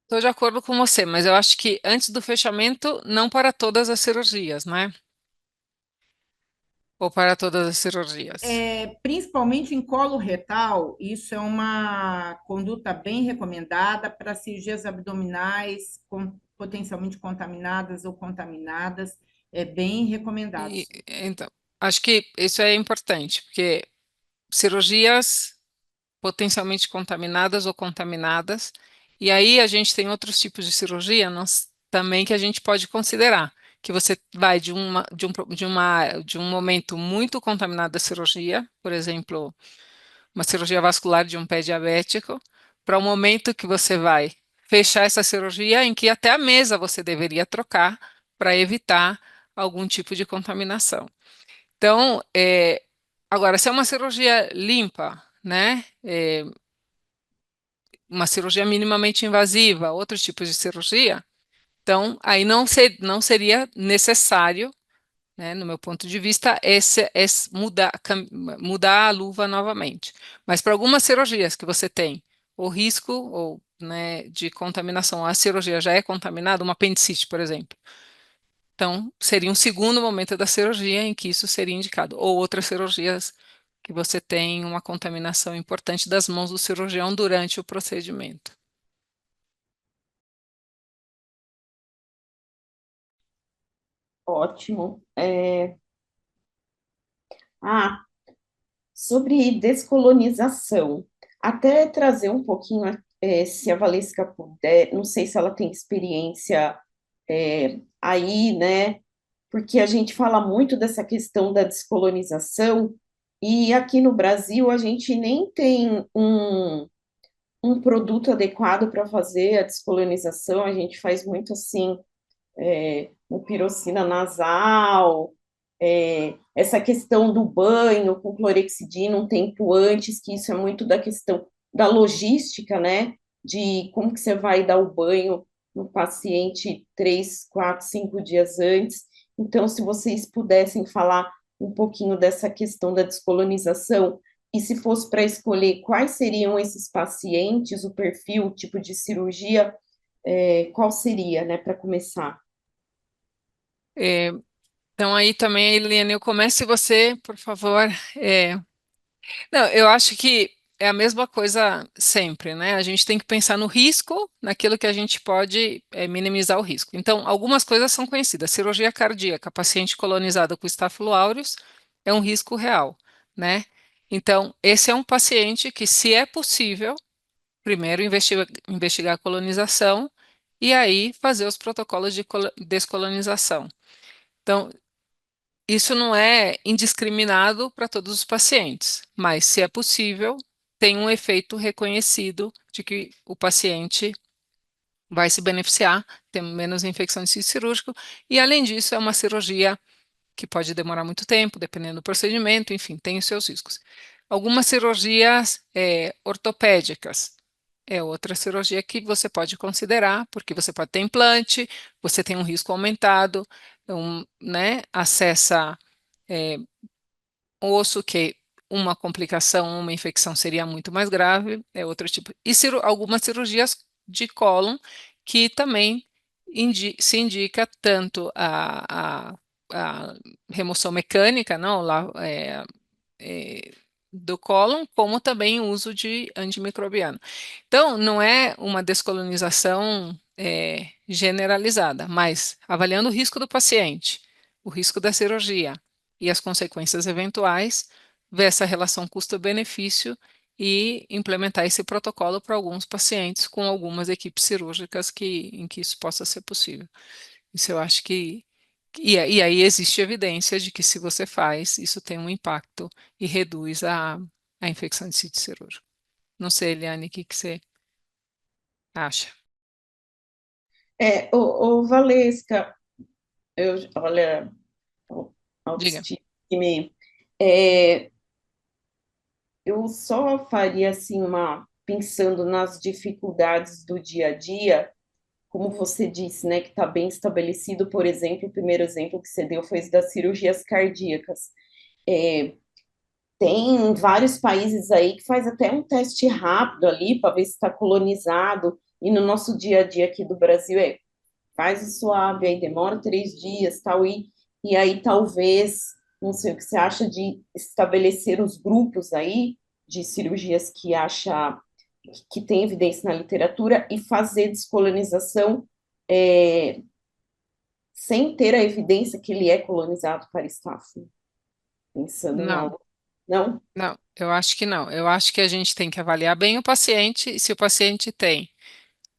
C: estou de acordo com você, mas eu acho que antes do fechamento, não para todas as cirurgias, né? Ou para todas as cirurgias.
D: Principalmente em colo retal, isso é uma conduta bem recomendada para cirurgias abdominais potencialmente contaminadas ou contaminadas, é bem recomendado.
C: Então, acho que isso é importante, porque cirurgias potencialmente contaminadas ou contaminadas, e aí a gente tem outros tipos de cirurgia também que a gente pode considerar, que você vai de um momento muito contaminado da cirurgia, por exemplo, uma cirurgia vascular de um pé diabético, para um momento que você vai fechar essa cirurgia em que até a mesa você deveria trocar para evitar algum tipo de contaminação. Então, agora, se é uma cirurgia limpa, né? Uma cirurgia minimamente invasiva, outros tipos de cirurgia, então aí não seria necessário, né, no meu ponto de vista, mudar a luva novamente. Mas para algumas cirurgias que você tem o risco ou, né, de contaminação, a cirurgia já é contaminada, uma apendicite, por exemplo. Então, seria um segundo momento da cirurgia em que isso seria indicado. Ou outras cirurgias que você tem uma contaminação importante das mãos do cirurgião durante o procedimento.
B: Ótimo. Ah, sobre descolonização, até trazer um pouquinho, se a Valesca puder, não sei se ela tem experiência aí, né? Porque a gente fala muito dessa questão da descolonização, e aqui no Brasil a gente nem tem um produto adequado para fazer a descolonização, a gente faz muito assim, mucirocina nasal, essa questão do banho com clorexidina um tempo antes, que isso é muito da questão da logística, né? De como que você vai dar o banho no paciente 3, 4, 5 dias antes. Então, se vocês pudessem falar um pouquinho dessa questão da descolonização, e se fosse para escolher quais seriam esses pacientes, o perfil, o tipo de cirurgia, qual seria, né, para começar?
C: É, então, aí também, Eliane, eu comece você, por favor. Não, eu acho que é a mesma coisa sempre, né? A gente tem que pensar no risco, naquilo que a gente pode minimizar o risco. Então, algumas coisas são conhecidas. Cirurgia cardíaca, paciente colonizado com Staphylo aureus, é um risco real, né? Então, esse é um paciente que, se é possível, primeiro investigar a colonização e aí fazer os protocolos de descolonização. Então, isso não é indiscriminado para todos os pacientes, mas, se é possível, tem um efeito reconhecido de que o paciente vai se beneficiar, tem menos infecção de sítio cirúrgico, e, além disso, é uma cirurgia que pode demorar muito tempo, dependendo do procedimento, enfim, tem os seus riscos. Algumas cirurgias ortopédicas, é outra cirurgia que você pode considerar, porque você pode ter implante, você tem um risco aumentado, né, acessa osso, que uma complicação, uma infecção seria muito mais grave, é outro tipo. E algumas cirurgias de cólon que também se indica tanto a remoção mecânica, não, lá, é, do cólon, como também o uso de antimicrobiano. Então, não é uma descolonização generalizada, mas avaliando o risco do paciente, o risco da cirurgia e as consequências eventuais, ver essa relação custo-benefício e implementar esse protocolo para alguns pacientes com algumas equipes cirúrgicas em que isso possa ser possível. Isso eu acho que. E aí existe evidência de que se você faz, isso tem um impacto e reduz a infecção de sítio cirúrgico. Não sei, Eliane, o que que você acha?
B: Valesca, olha,
C: Diga.
B: autoestima, é, eu só faria assim pensando nas dificuldades do dia a dia, como você disse, né, que está bem estabelecido, por exemplo, o primeiro exemplo que você deu foi esse das cirurgias cardíacas. É, tem vários países aí que faz até um teste rápido ali para ver se está colonizado, e no nosso dia a dia aqui do Brasil faz o suave, aí demora 3 dias, tal, e aí talvez, não sei o que você acha de estabelecer os grupos aí de cirurgias que tem evidência na literatura e fazer descolonização é, sem ter a evidência que ele é colonizado para estáfilo, pensando em
C: Não,
B: algo. Não?
C: não, eu acho que não. Eu acho que a gente tem que avaliar bem o paciente e se o paciente tem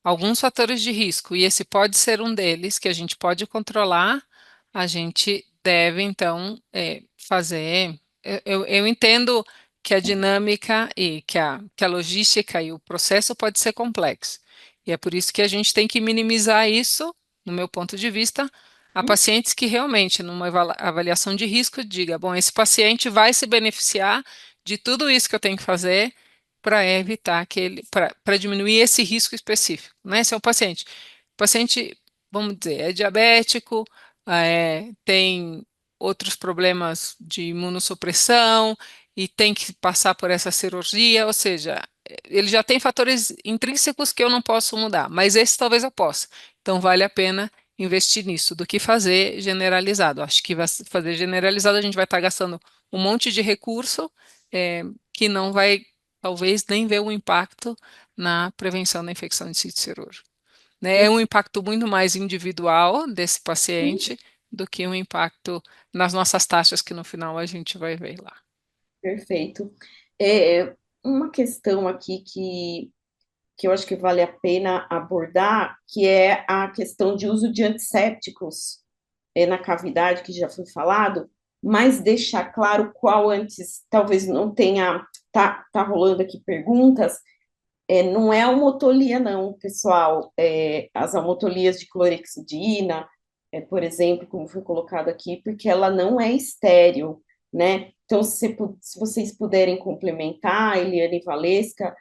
C: alguns fatores de risco, e esse pode ser um deles, que a gente pode controlar, a gente deve, então, fazer. Eu entendo que a dinâmica e que a logística e o processo pode ser complexo. E é por isso que a gente tem que minimizar isso, no meu ponto de vista, a pacientes que realmente, numa avaliação de risco, diga, bom, esse paciente vai se beneficiar de tudo isso que eu tenho que fazer para evitar que ele, para diminuir esse risco específico, né? Se é um paciente, vamos dizer, é diabético, tem outros problemas de imunossupressão e tem que passar por essa cirurgia, ou seja, ele já tem fatores intrínsecos que eu não posso mudar, mas esse talvez eu possa. Então vale a pena investir nisso do que fazer generalizado. Acho que fazer generalizado a gente vai estar gastando um monte de recurso que não vai talvez nem ver o impacto na prevenção da infecção de sítio cirúrgico, né? É um impacto muito mais individual desse paciente do que um impacto nas nossas taxas que no final a gente vai ver lá.
B: Perfeito. Uma questão aqui que eu acho que vale a pena abordar, que é a questão de uso de antissépticos na cavidade, que já foi falado, mas deixar claro qual antes, talvez não tenha, tá rolando aqui perguntas, não é a homotolia não, pessoal, as homotolias de clorexidina, por exemplo, como foi colocado aqui, porque ela não é estéril, né? Então, se vocês puderem complementar, Eliane e Valesca,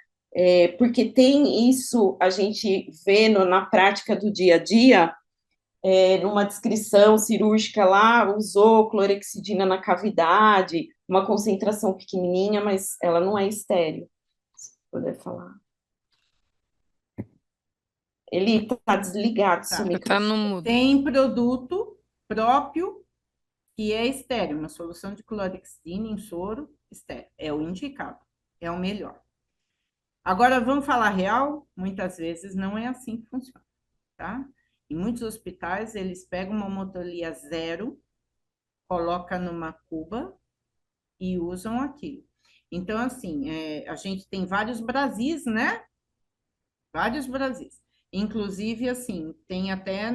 B: porque tem isso, a gente vê na prática do dia a dia, numa descrição cirúrgica lá, usou clorexidina na cavidade, uma concentração pequenininha, mas ela não é estéril. Se puder falar. Ele está desligado, seu
D: Tá.
C: Você está no
B: microfone.
C: mudo.
D: Tem produto próprio que é estéreo, uma solução de clorexidina em soro estéreo. É o indicado, é o melhor. Agora, vamos falar real? Muitas vezes não é assim que funciona, tá? Em muitos hospitais, eles pegam uma homotolia zero, colocam numa cuba e usam aquilo. Então, assim, a gente tem vários Brasis, né? Vários Brasis. Inclusive, assim, tem até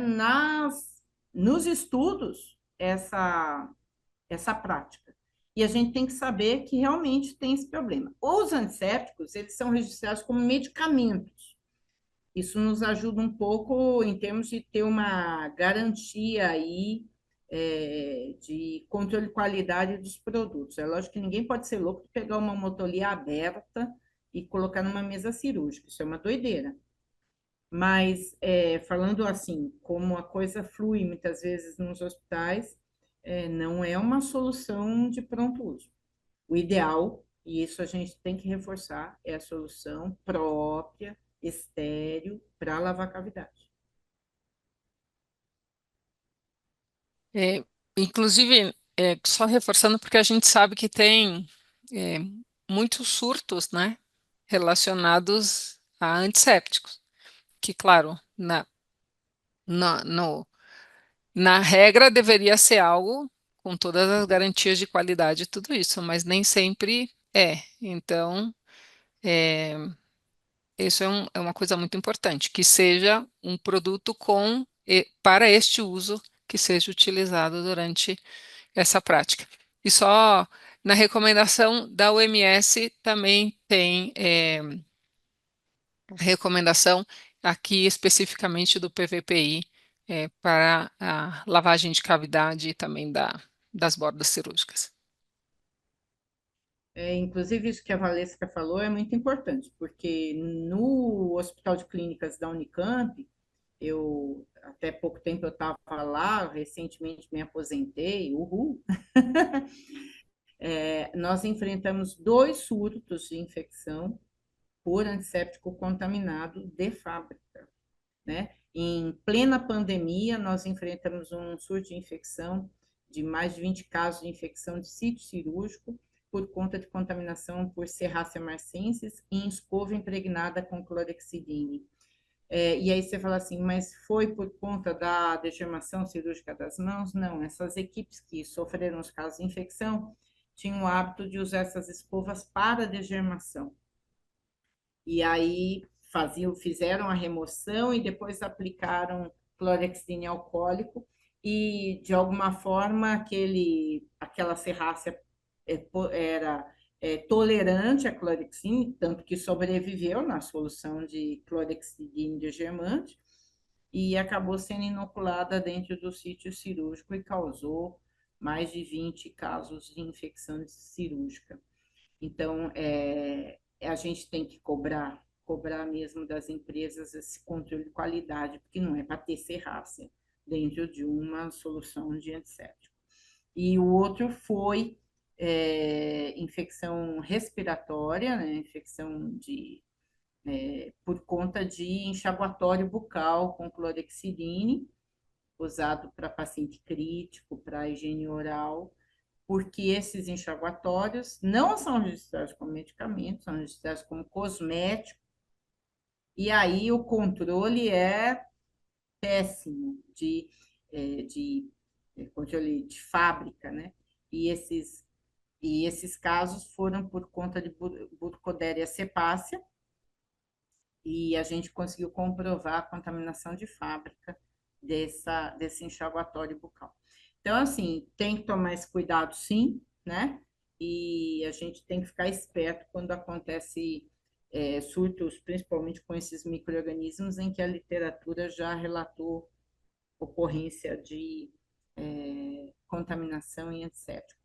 D: nos estudos essa prática. E a gente tem que saber que realmente tem esse problema. Os antissépticos, eles são registrados como medicamentos. Isso nos ajuda um pouco em termos de ter uma garantia aí de controle de qualidade dos produtos. É lógico que ninguém pode ser louco de pegar uma motolia aberta e colocar numa mesa cirúrgica. Isso é uma doideira. Mas, falando assim, como a coisa flui muitas vezes nos hospitais, não é uma solução de pronto uso. O ideal, e isso a gente tem que reforçar, é a solução própria, estéril, para lavar cavidade.
C: É, inclusive, só reforçando, porque a gente sabe que tem é, muitos surtos, né, relacionados a antissépticos, que, claro, na, no- na regra deveria ser algo com todas as garantias de qualidade e tudo isso, mas nem sempre é. Então, é, isso é uma coisa muito importante, que seja um produto para este uso que seja utilizado durante essa prática. E só na recomendação da OMS também tem recomendação aqui especificamente do PVPI para a lavagem de cavidade e também das bordas cirúrgicas.
D: Inclusive, isso que a Valesca falou é muito importante, porque no Hospital de Clínicas da Unicamp, eu até pouco tempo eu estava lá, recentemente me aposentei, uhul. Nós enfrentamos 2 surtos de infecção por antisséptico contaminado de fábrica, né? Em plena pandemia, nós enfrentamos um surto de infecção de mais de 20 casos de infecção de sítio cirúrgico por conta de contaminação por Serratia marcescens em escova impregnada com clorexidine. E aí você fala assim, mas foi por conta da degermação cirúrgica das mãos? Não, essas equipes que sofreram os casos de infecção tinham o hábito de usar essas escovas para degermação. E aí fizeram a remoção e depois aplicaram clorexidine alcoólico e, de alguma forma, aquela serrácea era tolerante à clorexidine, tanto que sobreviveu na solução de clorexidine degermante e acabou sendo inoculada dentro do sítio cirúrgico e causou mais de 20 casos de infecção cirúrgica. Então, a gente tem que cobrar mesmo das empresas esse controle de qualidade, porque não é para ter serrácea dentro de uma solução de antisséptico. E o outro foi infecção respiratória, né, infecção por conta de enxaguatório bucal com clorexidine, usado para paciente crítico, para higiene oral, porque esses enxaguatórios não são registrados como medicamentos, são registrados como cosmético, e aí o controle é péssimo de controle de fábrica, né? E esses casos foram por conta de Burkholderia cepacia, e a gente conseguiu comprovar a contaminação de fábrica desse enxaguatório bucal. Então, assim, tem que tomar esse cuidado, sim, né? E a gente tem que ficar esperto quando acontece surtos, principalmente com esses micro-organismos, em que a literatura já relatou ocorrência de contaminação em antisséptico.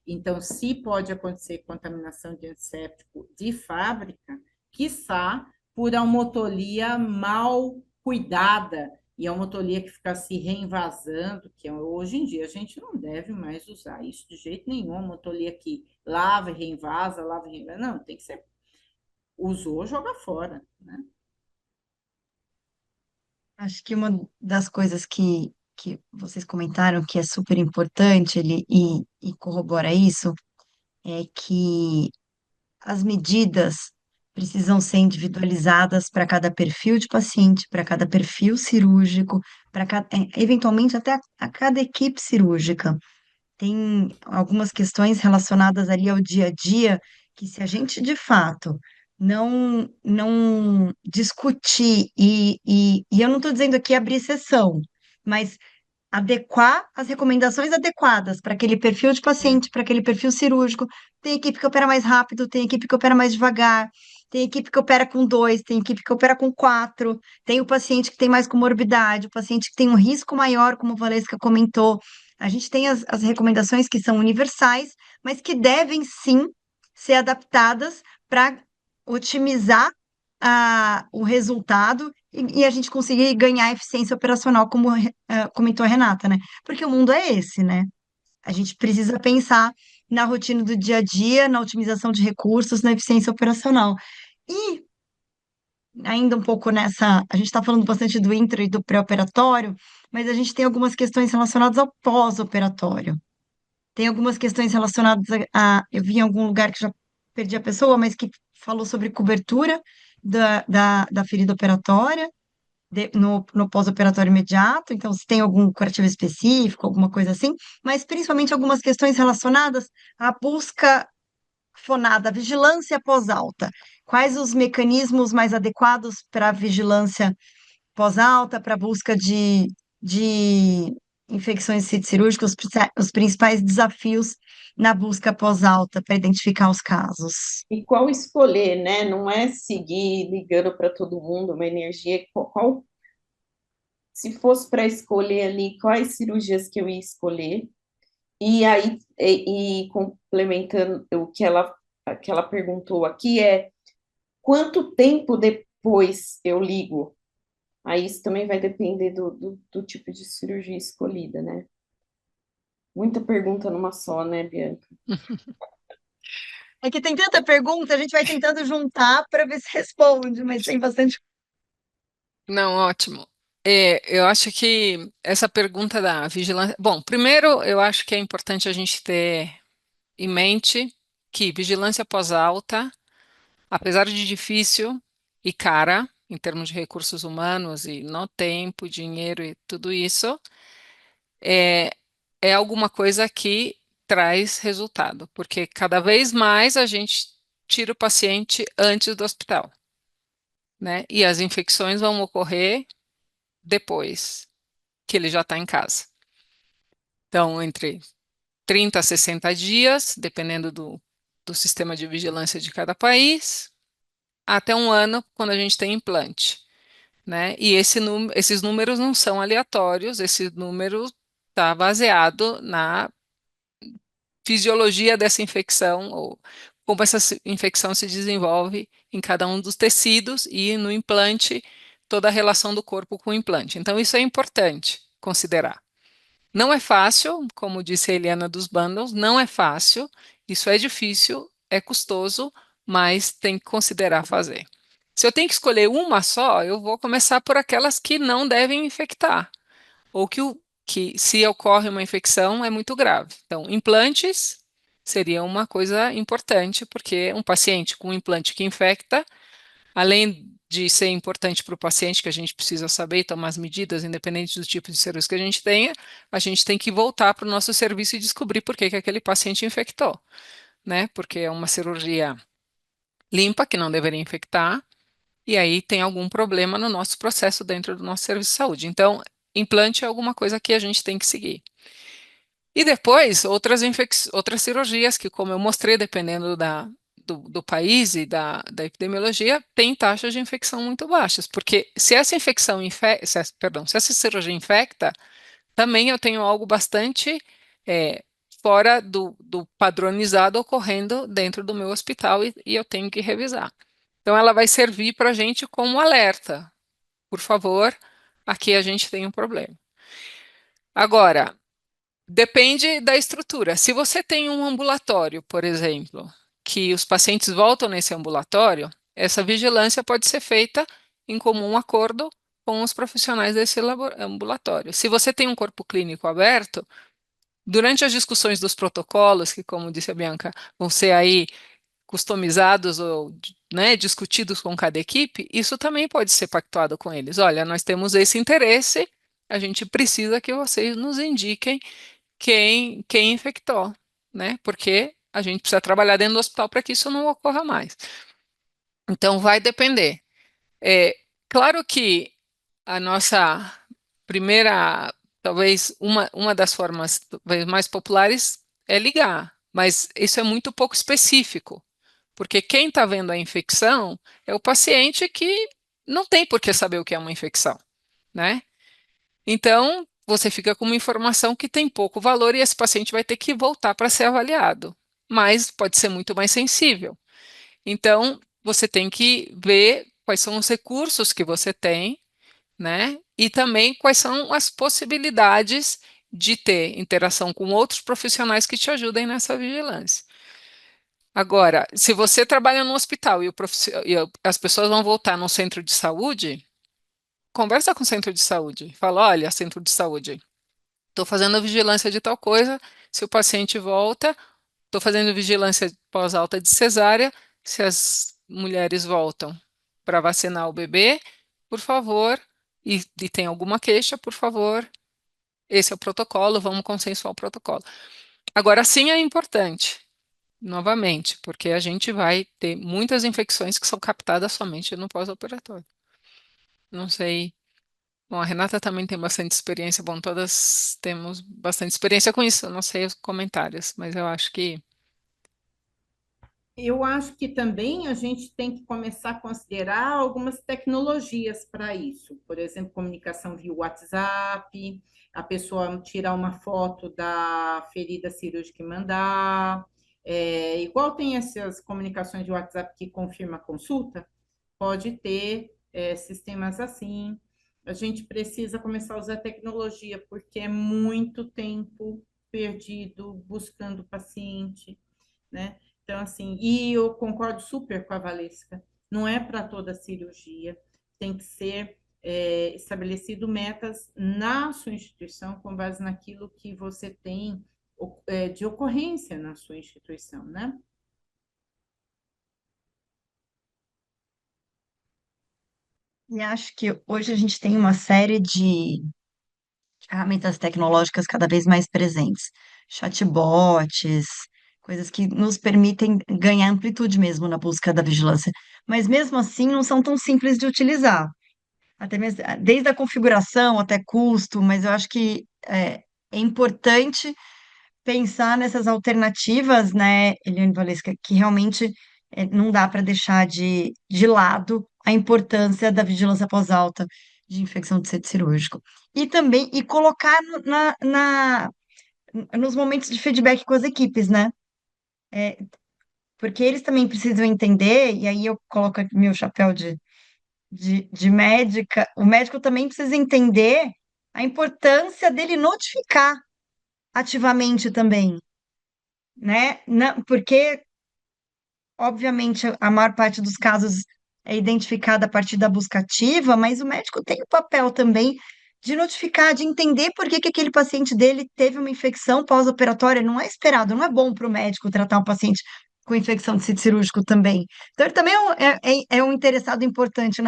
D: Então, se pode acontecer contaminação de antisséptico de fábrica, quiçá por almotolia mal cuidada, e a almotolia que fica se reinvasando, que hoje em dia a gente não deve mais usar isso de jeito nenhum, almotolia que lava e reinvasa, não, tem que ser, usou, joga fora, né?
A: Acho que uma das coisas que vocês comentaram que é super importante e corrobora isso é que as medidas precisam ser individualizadas para cada perfil de paciente, para cada perfil cirúrgico, eventualmente até a cada equipe cirúrgica. Tem algumas questões relacionadas ali ao dia a dia que se a gente de fato não discutir e eu não estou dizendo aqui abrir exceção, mas adequar as recomendações adequadas para aquele perfil de paciente, para aquele perfil cirúrgico. Tem equipe que opera mais rápido, tem equipe que opera mais devagar, tem equipe que opera com 2, tem equipe que opera com 4, tem o paciente que tem mais comorbidade, o paciente que tem um risco maior, como a Valesca comentou. A gente tem as recomendações que são universais, mas que devem sim ser adaptadas para otimizar o resultado e a gente conseguir ganhar eficiência operacional, como comentou a Renata, né? Porque o mundo é esse, né? A gente precisa pensar na rotina do dia a dia, na otimização de recursos, na eficiência operacional. E ainda um pouco nessa, a gente está falando bastante do intra e do pré-operatório, mas a gente tem algumas questões relacionadas ao pós-operatório. Tem algumas questões relacionadas eu vi em algum lugar que já perdi a pessoa, mas que falou sobre cobertura da ferida operatória, no pós-operatório imediato, então se tem algum curativo específico, alguma coisa assim, mas principalmente algumas questões relacionadas à busca fonada, vigilância pós-alta. Quais os mecanismos mais adequados para a vigilância pós-alta, para a busca de infecções de sítio cirúrgico, os principais desafios na busca pós-alta para identificar os casos?
B: E qual escolher, né? Não é seguir ligando para todo mundo uma energia. Se fosse para escolher ali quais cirurgias que eu ia escolher, e aí, e complementando que ela perguntou aqui, quanto tempo depois eu ligo? Aí isso também vai depender do tipo de cirurgia escolhida, né? Muita pergunta numa só, né, Bianca?
A: É que tem tanta pergunta, a gente vai tentando juntar para ver se responde, mas tem bastante.
C: Não, ótimo. Eu acho que essa pergunta da vigilância. Bom, primeiro, eu acho que é importante a gente ter em mente que vigilância pós-alta, apesar de difícil e cara, em termos de recursos humanos e no tempo, dinheiro e tudo isso, é, é alguma coisa que traz resultado, porque cada vez mais a gente tira o paciente antes do hospital, né? E as infecções vão ocorrer depois que ele já está em casa. Então, entre 30 a 60 dias, dependendo do sistema de vigilância de cada país, até um ano quando a gente tem implante, né? E esses números não são aleatórios, esse número está baseado na fisiologia dessa infecção, ou como essa infecção se desenvolve em cada um dos tecidos e no implante, toda a relação do corpo com o implante. Então, isso é importante considerar. Não é fácil, como disse a Eliana dos bundles, não é fácil, isso é difícil, é custoso, mas tem que considerar fazer. Se eu tenho que escolher uma só, eu vou começar por aquelas que não devem infectar, ou que se ocorre uma infecção é muito grave. Então, implantes seria uma coisa importante, porque um paciente com um implante que infecta, além de ser importante para o paciente, que a gente precisa saber e tomar as medidas, independente do tipo de serviço que a gente tenha, a gente tem que voltar para o nosso serviço e descobrir por que aquele paciente infectou, né? Porque é uma cirurgia limpa, que não deveria infectar, e aí tem algum problema no nosso processo dentro do nosso serviço de saúde. Então, implante é alguma coisa que a gente tem que seguir. E depois, outras cirurgias que, como eu mostrei, dependendo do país e da epidemiologia, tem taxas de infecção muito baixas, porque se essa infecção perdão, se essa cirurgia infecta, também eu tenho algo bastante é, fora do padronizado ocorrendo dentro do meu hospital e eu tenho que revisar. Então, ela vai servir para a gente como alerta. Por favor, aqui a gente tem um problema. Agora, depende da estrutura. Se você tem um ambulatório, por exemplo, que os pacientes voltam nesse ambulatório, essa vigilância pode ser feita em comum acordo com os profissionais desse ambulatório. Se você tem um corpo clínico aberto, durante as discussões dos protocolos, que, como disse a Bianca, vão ser aí customizados ou, né, discutidos com cada equipe, isso também pode ser pactuado com eles. Olha, nós temos esse interesse, a gente precisa que vocês nos indiquem quem infectou, né? Porque a gente precisa trabalhar dentro do hospital para que isso não ocorra mais. Então, vai depender. É claro que a nossa primeira, talvez uma das formas talvez mais populares é ligar, mas isso é muito pouco específico, porque quem está vendo a infecção é o paciente que não tem por que saber o que é uma infecção, né? Então, você fica com uma informação que tem pouco valor e esse paciente vai ter que voltar para ser avaliado, mas pode ser muito mais sensível. Então, você tem que ver quais são os recursos que você tem, né? E também quais são as possibilidades de ter interação com outros profissionais que te ajudem nessa vigilância. Agora, se você trabalha no hospital as pessoas vão voltar no centro de saúde, conversa com o centro de saúde. Fala, olha, centro de saúde, estou fazendo vigilância de tal coisa, se o paciente volta, estou fazendo vigilância pós-alta de cesárea, se as mulheres voltam para vacinar o bebê, por favor, e tem alguma queixa, por favor, esse é o protocolo, vamos consensuar o protocolo. Agora, sim é importante, novamente, porque a gente vai ter muitas infecções que são captadas somente no pós-operatório. Não sei. Bom, a Renata também tem bastante experiência. Bom, todas temos bastante experiência com isso. Eu não sei os comentários, mas eu acho que.
D: Eu acho que também a gente tem que começar a considerar algumas tecnologias para isso. Por exemplo, comunicação via WhatsApp, a pessoa tirar uma foto da ferida cirúrgica e mandar. Igual tem essas comunicações de WhatsApp que confirma a consulta, pode ter sistemas assim. A gente precisa começar a usar tecnologia, porque é muito tempo perdido buscando o paciente, né? Então, assim, e eu concordo super com a Valesca, não é para toda cirurgia, tem que ser estabelecido metas na sua instituição com base naquilo que você tem de ocorrência na sua instituição, né?
A: E acho que hoje a gente tem uma série de ferramentas tecnológicas cada vez mais presentes. Chatbots, coisas que nos permitem ganhar amplitude mesmo na busca da vigilância. Mas mesmo assim, não são tão simples de utilizar. Até mesmo, desde a configuração até custo, mas eu acho que é importante pensar nessas alternativas, né, Eliane Valesca, que realmente não dá para deixar de lado a importância da vigilância pós-alta de infecção de sítio cirúrgico. E também, e colocar nos momentos de feedback com as equipes, né? Porque eles também precisam entender, e aí eu coloco aqui meu chapéu de médica, o médico também precisa entender a importância dele notificar ativamente também, né? Porque, obviamente, a maior parte dos casos é identificada a partir da busca ativa, mas o médico tem o papel também de notificar, de entender por que que aquele paciente dele teve uma infecção pós-operatória. Não é esperado, não é bom para o médico tratar um paciente com infecção de sítio cirúrgico também. Então, ele também é um interessado importante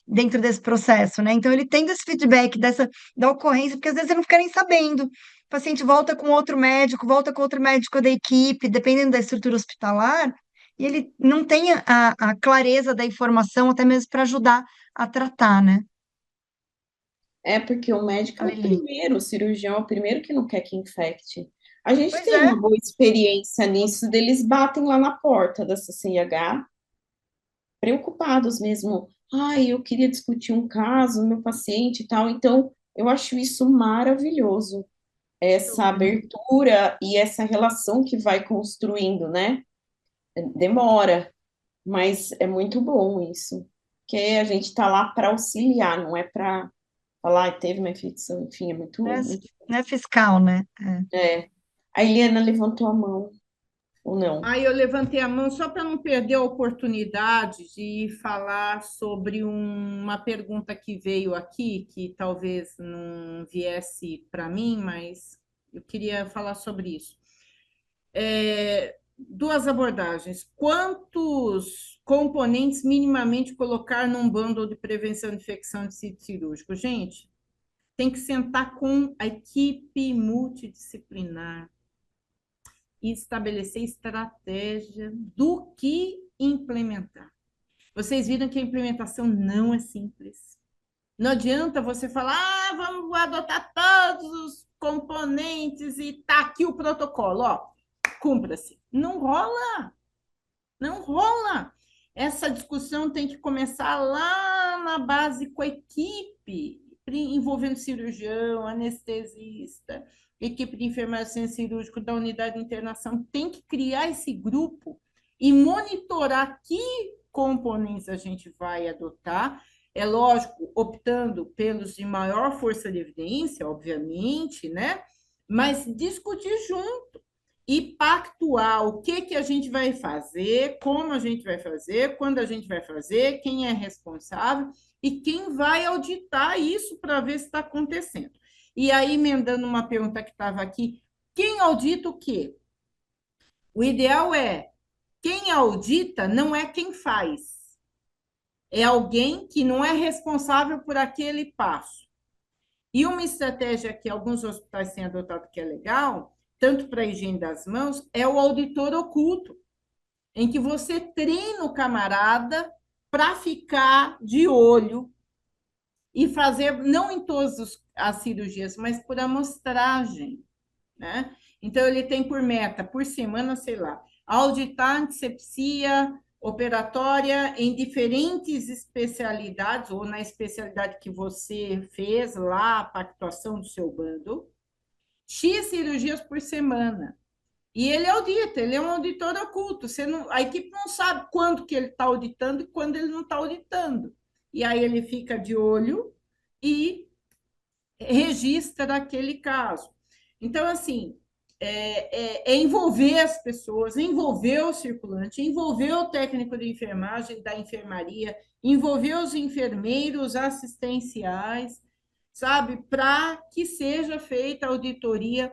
A: dentro desse processo, né? Então, ele tendo esse feedback da ocorrência, porque às vezes ele não fica nem sabendo. O paciente volta com outro médico, volta com outro médico da equipe, dependendo da estrutura hospitalar, e ele não tem a clareza da informação, até mesmo para ajudar a tratar, né?
B: É porque o médico é
A: A
B: o
A: Lili.
B: primeiro, o cirurgião é o primeiro que não quer que infecte. A gente
A: Pois
B: tem
A: é,
B: uma boa experiência nisso, deles batem lá na porta da CCIH, preocupados mesmo. Ai, eu queria discutir um caso, meu paciente e tal. Então, eu acho isso maravilhoso, essa
A: tudo.
B: abertura e essa relação que vai construindo, né? Demora, mas é muito bom isso. Porque a gente está lá para auxiliar, não é para falar, "Ai, teve uma infecção", enfim, é muito,
A: Não é,
B: muito.
A: não é fiscal, né?
B: É. A Eliana levantou a mão, ou não?
D: Aí eu levantei a mão só para não perder a oportunidade de falar sobre uma pergunta que veio aqui, que talvez não viesse para mim, mas eu queria falar sobre isso. Duas abordagens. Quantos componentes minimamente colocar num bundle de prevenção de infecção de sítio cirúrgico? Gente, tem que sentar com a equipe multidisciplinar e estabelecer estratégia do que implementar. Vocês viram que a implementação não é simples. Não adianta você falar, vamos adotar todos os componentes e tá aqui o protocolo, ó, cumpra-se. Não rola, não rola. Essa discussão tem que começar lá na base com a equipe, envolvendo cirurgião, anestesista, equipe de enfermagem cirúrgica da unidade de internação. Tem que criar esse grupo e monitorar que componentes a gente vai adotar. É lógico, optando pelos de maior força de evidência, obviamente, né? Mas discutir junto e pactuar o que a gente vai fazer, como a gente vai fazer, quando a gente vai fazer, quem é responsável e quem vai auditar isso para ver se está acontecendo. E aí, emendando uma pergunta que estava aqui, quem audita o quê? O ideal é, quem audita não é quem faz, é alguém que não é responsável por aquele passo. E uma estratégia que alguns hospitais têm adotado que é legal, tanto para a higiene das mãos, é o auditor oculto, em que você treina o camarada para ficar de olho e fazer, não em todas as cirurgias, mas por amostragem, né? Então, ele tem por meta, por semana, sei lá, auditar antisepsia operatória em diferentes especialidades, ou na especialidade que você fez lá, a pactuação do seu bando, X cirurgias por semana. E ele audita, ele é um auditor oculto. Você não, a equipe não sabe quando que ele está auditando e quando ele não está auditando. E aí ele fica de olho e registra aquele caso. Então, assim, é envolver as pessoas, envolver o circulante, envolver o técnico de enfermagem da enfermaria, envolver os enfermeiros assistenciais, sabe, para que seja feita a auditoria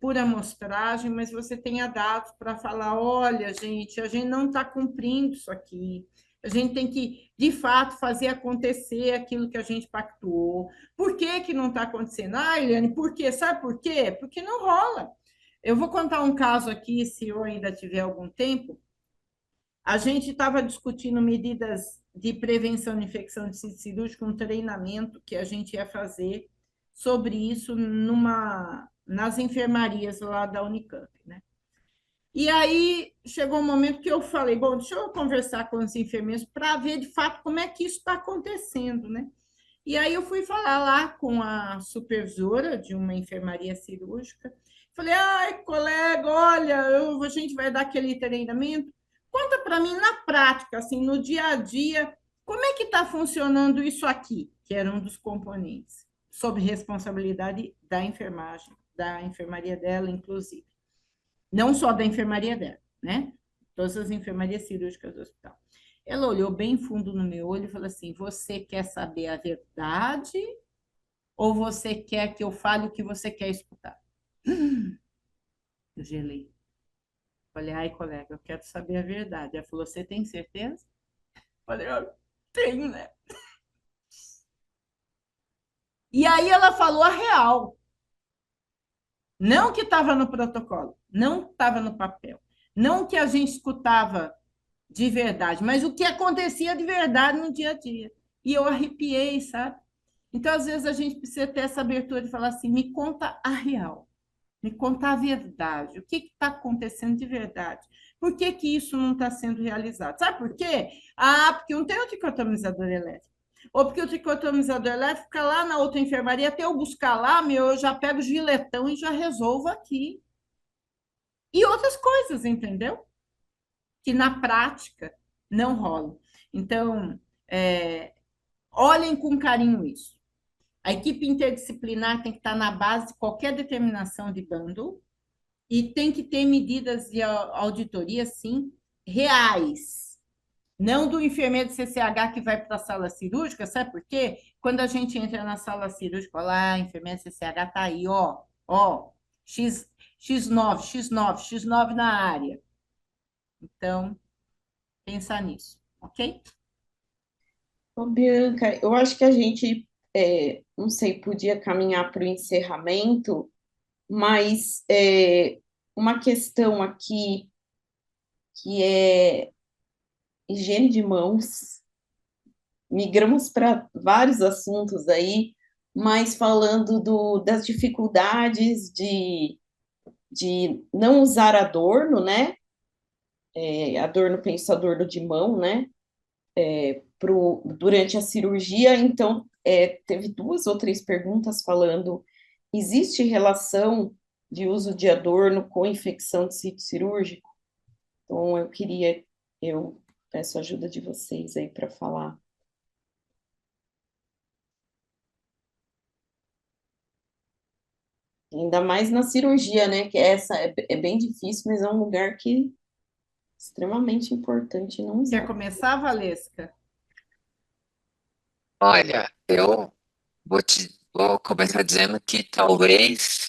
D: por amostragem, mas você tenha dados para falar, olha, gente, a gente não está cumprindo isso aqui, a gente tem que, de fato, fazer acontecer aquilo que a gente pactuou. Por que que não está acontecendo? Ah, Eliane, por quê? Sabe por quê? Porque não rola. Eu vou contar um caso aqui, se eu ainda tiver algum tempo. A gente estava discutindo medidas de prevenção de infecção de sítio cirúrgico, um treinamento que a gente ia fazer sobre isso nas enfermarias lá da Unicamp, né? E aí chegou um momento que eu falei, bom, deixa eu conversar com os enfermeiros para ver de fato como é que isso está acontecendo, né? E aí eu fui falar lá com a supervisora de uma enfermaria cirúrgica. Falei, ai, colega, olha, a gente vai dar aquele treinamento. Conta para mim na prática, assim, no dia a dia, como é que está funcionando isso aqui, que era um dos componentes, sob responsabilidade da enfermagem, da enfermaria dela, inclusive. Não só da enfermaria dela, né? Todas as enfermarias cirúrgicas do hospital. Ela olhou bem fundo no meu olho e falou assim: você quer saber a verdade ou você quer que eu fale o que você quer escutar? Eu gelei. Falei, ai, colega, eu quero saber a verdade. Ela falou, você tem certeza? Falei, eu tenho, né? E aí ela falou a real. Não que estava no protocolo, não estava no papel, não que a gente escutava de verdade, mas o que acontecia de verdade no dia a dia. E eu arrepiei, sabe? Então, às vezes, a gente precisa ter essa abertura de falar assim: me conta a real, me conta a verdade, o que está acontecendo de verdade, por que que isso não está sendo realizado? Sabe por quê? Ah, porque não tem o tricotomizador elétrico. Ou porque o tricotomizador elétrico fica lá na outra enfermaria, até eu buscar lá, meu, eu já pego o giletão e já resolvo aqui. E outras coisas, entendeu? Que na prática não rolam. Então, olhem com carinho isso. A equipe interdisciplinar tem que estar na base de qualquer determinação de bundle e tem que ter medidas de auditoria, sim, reais. Não do enfermeiro de CCH que vai para a sala cirúrgica, sabe por quê? Quando a gente entra na sala cirúrgica, lá, a enfermeira de CCH está aí, ó, X9, X9, X9 na área. Então, pensar nisso, ok?
B: Ô, Bianca, eu acho que a gente, não sei, podia caminhar para o encerramento, mas uma questão aqui que é higiene de mãos. Migramos para vários assuntos aí, mas falando das dificuldades de não usar adorno, né? Adorno, penso adorno de mão, né? Durante a cirurgia. Então, teve 2 ou 3 perguntas falando: existe relação de uso de adorno com infecção de sítio cirúrgico? Então, eu peço a ajuda de vocês aí para falar. Ainda mais na cirurgia, né? Que essa é bem difícil, mas é um lugar que é extremamente importante não
D: Quer
B: usar.
D: começar, Valesca?
C: Olha, eu vou começar dizendo que talvez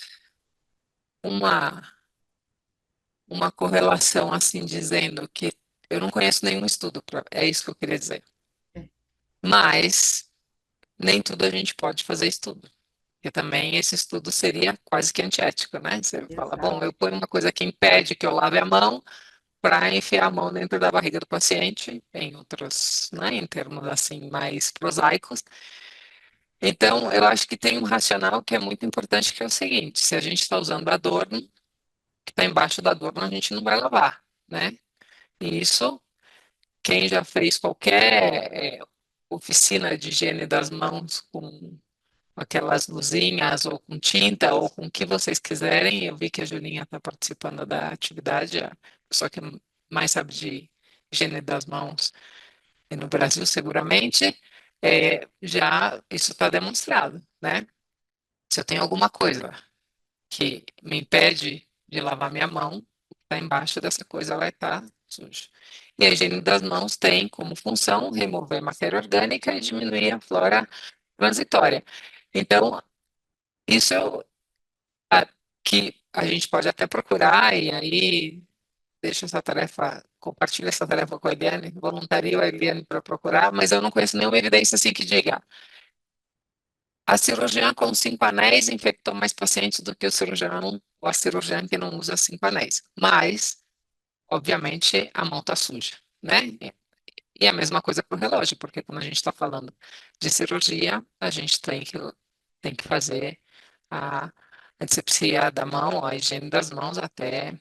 C: uma, uma correlação assim, dizendo que eu não conheço nenhum estudo, é isso que eu queria dizer. Mas nem tudo a gente pode fazer estudo. Porque também esse estudo seria quase que antiético, né? Você fala, bom,
D: Exato.
C: eu ponho uma coisa que impede que eu lave a mão para enfiar a mão dentro da barriga do paciente, em outros, né, em termos assim mais prosaicos. Então, eu acho que tem um racional que é muito importante, que é o seguinte: se a gente está usando adorno, que está embaixo do adorno, a gente não vai lavar, né? E isso, quem já fez qualquer oficina de higiene das mãos com aquelas luzinhas, ou com tinta, ou com o que vocês quiserem, eu vi que a Julinha está participando da atividade, a pessoa que mais sabe de higiene das mãos e no Brasil, seguramente, já isso está demonstrado, né? Se eu tenho alguma coisa que me impede de lavar minha mão, o que está embaixo dessa coisa vai estar sujo. E a higiene das mãos tem como função remover matéria orgânica e diminuir a flora transitória. Então, isso é que a gente pode até procurar, e aí deixa essa tarefa, compartilha essa tarefa com a Eliane, voluntario a Eliane para procurar, mas eu não conheço nenhuma evidência assim que diga: a cirurgiã com 5 anéis infectou mais pacientes do que o cirurgião ou a cirurgiã que não usa 5 anéis. Mas, obviamente, a mão está suja, né? E a mesma coisa para o relógio, porque quando a gente está falando de cirurgia, a gente tem que fazer a antisepsia da mão, a higiene das mãos até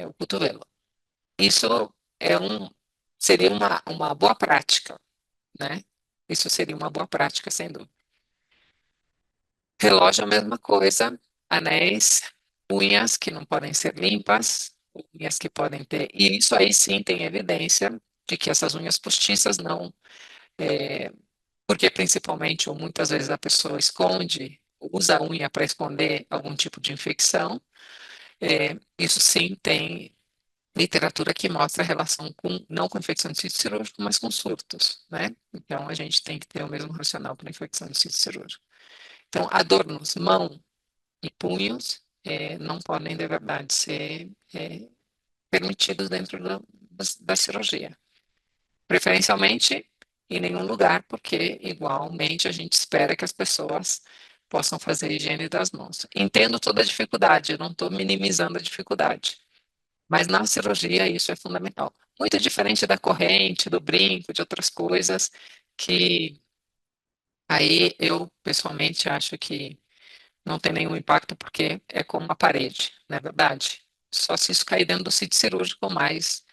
C: o cotovelo. Isso seria uma boa prática, né? Isso seria uma boa prática, sem dúvida. Relógio é a mesma coisa, anéis, unhas que não podem ser limpas, unhas que podem ter. E isso aí sim tem evidência de que essas unhas postiças não. Porque principalmente, ou muitas vezes a pessoa esconde, usa a unha para esconder algum tipo de infecção. Isso sim tem literatura que mostra a relação com, não com infecção de sítio cirúrgico, mas com surtos, né? Então a gente tem que ter o mesmo racional para infecção de sítio cirúrgico. Então, adornos, mão e punhos não podem, de verdade, ser permitidos dentro da cirurgia. Preferencialmente, em nenhum lugar, porque, igualmente, a gente espera que as pessoas possam fazer a higiene das mãos. Entendo toda a dificuldade, eu não estou minimizando a dificuldade, mas na cirurgia isso é fundamental. Muito diferente da corrente, do brinco, de outras coisas, que aí eu, pessoalmente, acho que não tem nenhum impacto, porque é como uma parede, não é verdade? Só se isso cair dentro do sítio cirúrgico, mas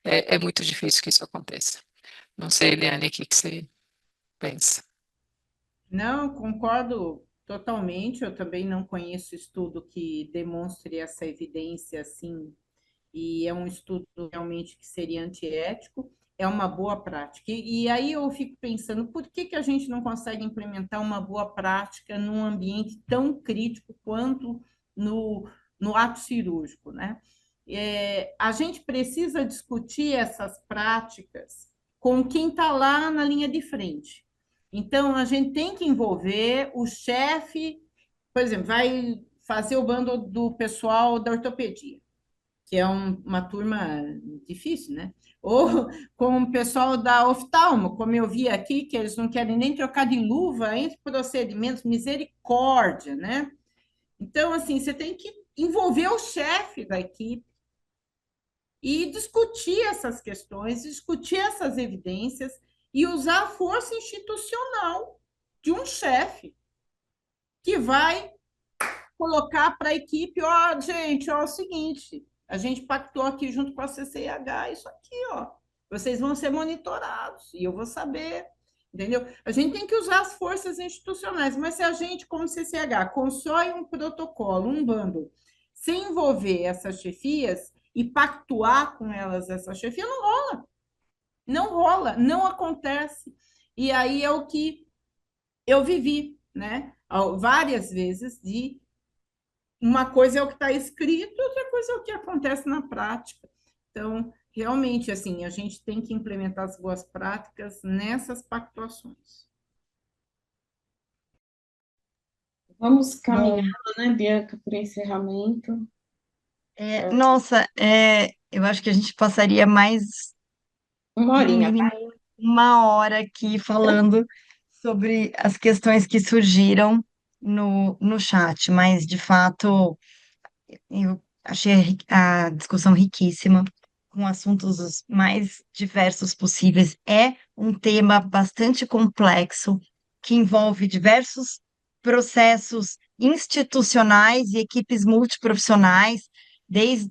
C: é muito difícil que isso aconteça. Não sei, Eliane, o que você pensa?
D: Não, concordo totalmente. Eu também não conheço estudo que demonstre essa evidência assim, e é um estudo realmente que seria antiético. É uma boa prática. E aí eu fico pensando, por que que a gente não consegue implementar uma boa prática num ambiente tão crítico quanto no ato cirúrgico, né? A gente precisa discutir essas práticas com quem está lá na linha de frente. Então, a gente tem que envolver o chefe, por exemplo, vai fazer o bando do pessoal da ortopedia, que é uma turma difícil, né? Ou com o pessoal da oftalmo, como eu vi aqui, que eles não querem nem trocar de luva entre procedimentos, misericórdia, né? Então, assim, você tem que envolver o chefe da equipe e discutir essas questões, discutir essas evidências e usar a força institucional de um chefe que vai colocar para a equipe, ó, gente, ó, é o seguinte, a gente pactou aqui junto com a CCIH isso aqui, ó. Vocês vão ser monitorados e eu vou saber, entendeu? A gente tem que usar as forças institucionais, mas se a gente, como CCH, constrói um protocolo, um bando, sem envolver essas chefias e pactuar com elas essa chefia, não rola. Não rola, não acontece. E aí é o que eu vivi, né? Várias vezes de uma coisa é o que está escrito, outra coisa é o que acontece na prática. Então, realmente, assim, a gente tem que implementar as boas práticas nessas pactuações.
B: Vamos
A: Bom,
B: caminhando, né, Bianca, para o encerramento.
A: nossa, eu acho que a gente passaria mais,
B: Uma
A: no
B: horinha.
A: mínimo, uma hora aqui falando sobre as questões que surgiram no chat, mas de fato eu achei a discussão riquíssima, com assuntos os mais diversos possíveis. É um tema bastante complexo, que envolve diversos processos institucionais e equipes multiprofissionais, desde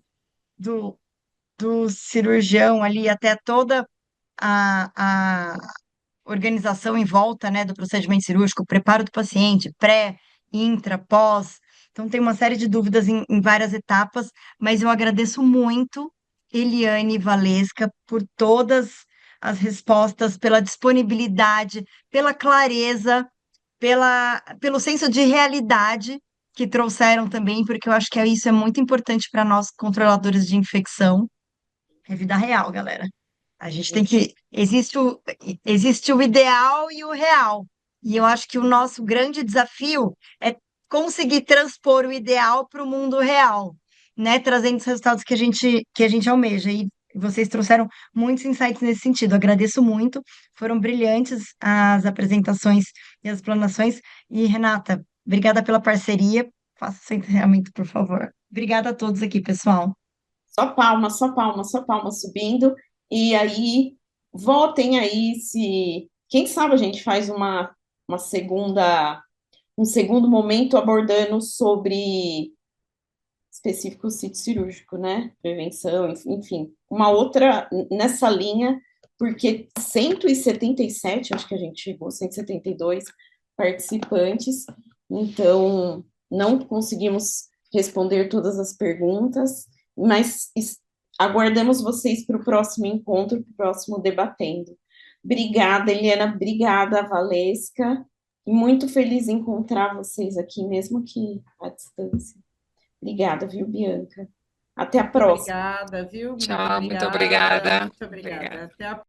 A: do cirurgião ali até toda a organização em volta, né, do procedimento cirúrgico, o preparo do paciente, pré, intra, pós. Então, tem uma série de dúvidas em várias etapas, mas eu agradeço muito, Eliane Valesca, por todas as respostas, pela disponibilidade, pela clareza, pelo senso de realidade que trouxeram também, porque eu acho que isso é muito importante para nós, controladores de infecção. É vida real, galera. A gente tem que. Existe o ideal e o real. E eu acho que o nosso grande desafio é conseguir transpor o ideal para o mundo real, né? Trazendo os resultados que a gente almeja. E vocês trouxeram muitos insights nesse sentido. Agradeço muito. Foram brilhantes as apresentações e as explanações. E, Renata, obrigada pela parceria. Faça o seu encerramento, por favor. Obrigada a todos aqui, pessoal.
B: Só palmas, só palmas, só palmas subindo. E aí, votem aí se. Quem sabe a gente faz uma segunda, um segundo momento abordando sobre específico sítio cirúrgico, né? Prevenção, enfim, uma outra nessa linha, porque 177, acho que a gente chegou, 172 participantes, então não conseguimos responder todas as perguntas, mas aguardamos vocês para o próximo encontro, para o próximo debatendo. Obrigada, Eliana, obrigada, Valesca, e muito feliz em encontrar vocês aqui, mesmo que à distância. Obrigada, viu, Bianca? Até a
D: Muito
B: próxima.
D: obrigada, viu? Muito
C: Tchau, muito
D: obrigada,
C: obrigada.
D: muito obrigada.
C: Obrigada.
D: Até a